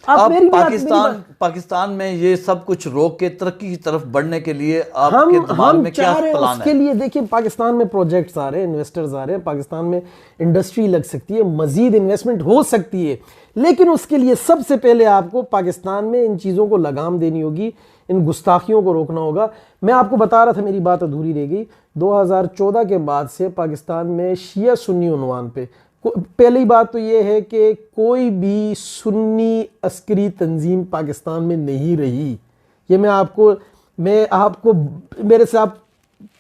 آپ پاکستان میں یہ سب کچھ روک کے ترقی کی طرف بڑھنے کے لیے آپ کے دماغ میں کیا پلان ہے؟ اس کے لیے دیکھیں پاکستان میں پروجیکٹس آ رہے ہیں, انویسٹرز آ رہے ہیں, پاکستان میں انڈسٹری لگ سکتی ہے, مزید انویسٹمنٹ ہو سکتی ہے, لیکن اس کے لیے سب سے پہلے آپ کو پاکستان میں ان چیزوں کو لگام دینی ہوگی, ان گستاخیوں کو روکنا ہوگا. میں آپ کو بتا رہا تھا, میری بات ادھوری رہ گئی. 2014 کے بعد سے پاکستان میں شیعہ سنی عنوان پہ پہلی بات تو یہ ہے کہ کوئی بھی سنی عسکری تنظیم پاکستان میں نہیں رہی. یہ میں آپ کو میرے سے آپ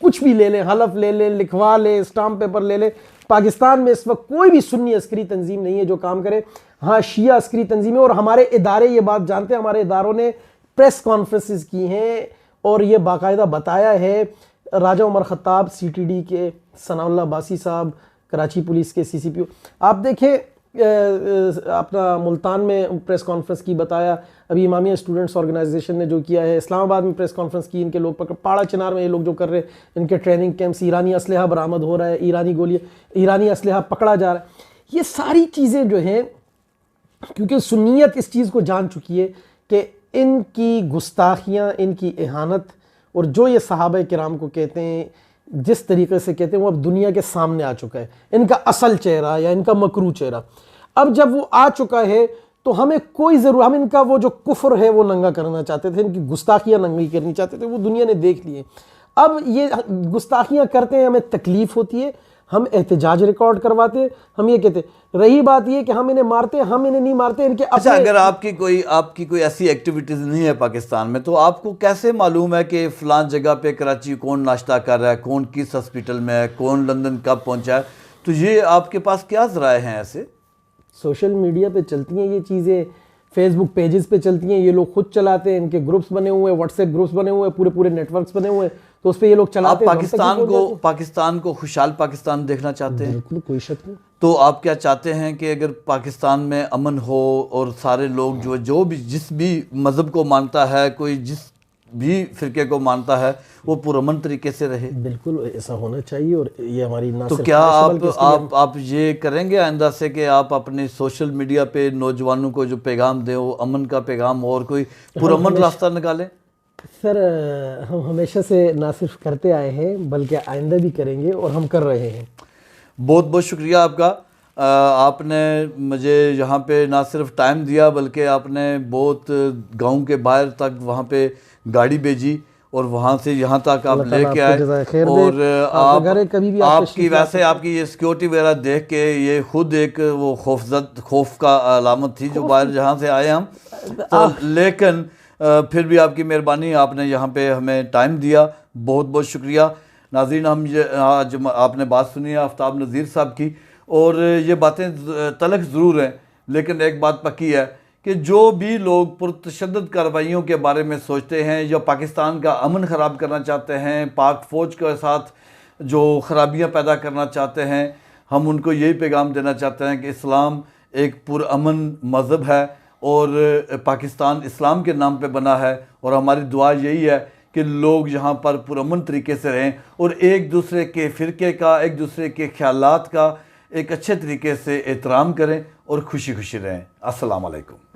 کچھ بھی لے لیں, حلف لے لیں, لکھوا لیں, اسٹامپ پیپر لے لیں, پاکستان میں اس وقت کوئی بھی سنی عسکری تنظیم نہیں ہے جو کام کرے. ہاں شیعہ عسکری تنظیم ہے, اور ہمارے ادارے یہ بات جانتے ہیں, ہمارے اداروں نے پریس کانفرنسز کی ہیں اور یہ باقاعدہ بتایا ہے. راجہ عمر خطاب سی ٹی ڈی کے, ثناء اللہ عباسی صاحب کراچی پولیس کے سی سی پی او, آپ دیکھیں اپنا ملتان میں پریس کانفرنس کی, بتایا. ابھی امامیہ اسٹوڈنٹس آرگنائزیشن نے جو کیا ہے, اسلام آباد میں پریس کانفرنس کی, ان کے لوگ پکڑ, پاڑا چنار میں یہ لوگ جو کر رہے ہیں, ان کے ٹریننگ کیمپس, ایرانی اسلحہ برآمد ہو رہا ہے, ایرانی اسلحہ پکڑا جا رہا ہے. یہ ساری چیزیں جو ہیں, کیونکہ سنیت اس چیز کو جان چکی ہے کہ ان کی گستاخیاں, ان کی اہانت, اور جو یہ صحابہ کرام کو کہتے ہیں, جس طریقے سے کہتے ہیں, وہ اب دنیا کے سامنے آ چکا ہے. ان کا اصل چہرہ یا ان کا مکروہ چہرہ اب جب وہ آ چکا ہے تو ہمیں کوئی ضرور, ہم ان کا وہ جو کفر ہے وہ ننگا کرنا چاہتے تھے, ان کی گستاخیاں ننگی کرنی چاہتے تھے, وہ دنیا نے دیکھ لیے. اب یہ گستاخیاں کرتے ہیں، ہمیں تکلیف ہوتی ہے، ہم احتجاج ریکارڈ کرواتے ہیں، ہم یہ کہتے ہیں۔ رہی بات یہ کہ ہم انہیں مارتے ہیں، ہم انہیں نہیں مارتے، ان کے اچھا، اگر آپ کی کوئی ایسی ایکٹیویٹیز نہیں ہے پاکستان میں، تو آپ کو کیسے معلوم ہے کہ فلان جگہ پہ کراچی کون ناشتہ کر رہا ہے، کون کس ہسپیٹل میں ہے، کون لندن کب پہنچا ہے؟ تو یہ آپ کے پاس کیا ذرائع ہیں ایسے؟ سوشل میڈیا پہ چلتی ہیں یہ چیزیں، فیس بک پیجز پہ چلتی ہیں، یہ لوگ خود چلاتے ہیں، ان کے گروپس بنے ہوئے ہیں، واٹس ایپ گروپس بنے ہوئے ہیں، پورے نیٹ ورکس بنے ہوئے ہیں، تو اس پہ یہ لوگ چلاتے ہیں۔ آپ پاکستان کو خوشحال پاکستان دیکھنا چاہتے ہیں؟ بالکل، کوئی شک نہیں۔ تو آپ کیا چاہتے ہیں کہ اگر پاکستان میں امن ہو اور سارے لوگ جو بھی جس بھی مذہب کو مانتا ہے، کوئی جس بھی فرقے کو مانتا ہے، وہ پرامن طریقے سے رہے؟ بالکل ایسا ہونا چاہیے، اور یہ ہماری نہ تو صرف کیا خواہش ہے بلکہ آپ یہ کریں گے آئندہ سے کہ آپ اپنے سوشل میڈیا پہ نوجوانوں کو جو پیغام دیں وہ امن کا پیغام ہو اور کوئی پرامن راستہ نکالیں؟ سر ہم ہمیشہ سے نہ صرف کرتے آئے ہیں بلکہ آئندہ بھی کریں گے، اور ہم کر رہے ہیں۔ بہت بہت شکریہ آپ کا، آپ نے مجھے یہاں پہ نہ صرف ٹائم دیا بلکہ آپ نے بہت گاؤں کے باہر تک وہاں پہ گاڑی بھیجی اور وہاں سے یہاں تک آپ لے کے آئے، اور آپ کی ویسے آپ کی یہ سیکیورٹی وغیرہ دیکھ کے یہ خود ایک وہ خوف کا علامت تھی جو باہر جہاں سے آئے ہم، لیکن پھر بھی آپ کی مہربانی، آپ نے یہاں پہ ہمیں ٹائم دیا، بہت بہت شکریہ۔ ناظرین، ہم آج آپ نے بات سنی ہے آفتاب نذیر صاحب کی، اور یہ باتیں تلخ ضرور ہیں لیکن ایک بات پکی ہے کہ جو بھی لوگ پرتشدد کارروائیوں کے بارے میں سوچتے ہیں یا پاکستان کا امن خراب کرنا چاہتے ہیں، پاک فوج کے ساتھ جو خرابیاں پیدا کرنا چاہتے ہیں، ہم ان کو یہی پیغام دینا چاہتے ہیں کہ اسلام ایک پرامن مذہب ہے اور پاکستان اسلام کے نام پہ بنا ہے، اور ہماری دعا یہی ہے کہ لوگ یہاں پر پرامن طریقے سے رہیں اور ایک دوسرے کے فرقے کا، ایک دوسرے کے خیالات کا ایک اچھے طریقے سے احترام کریں اور خوشی خوشی رہیں۔ السلام علیکم۔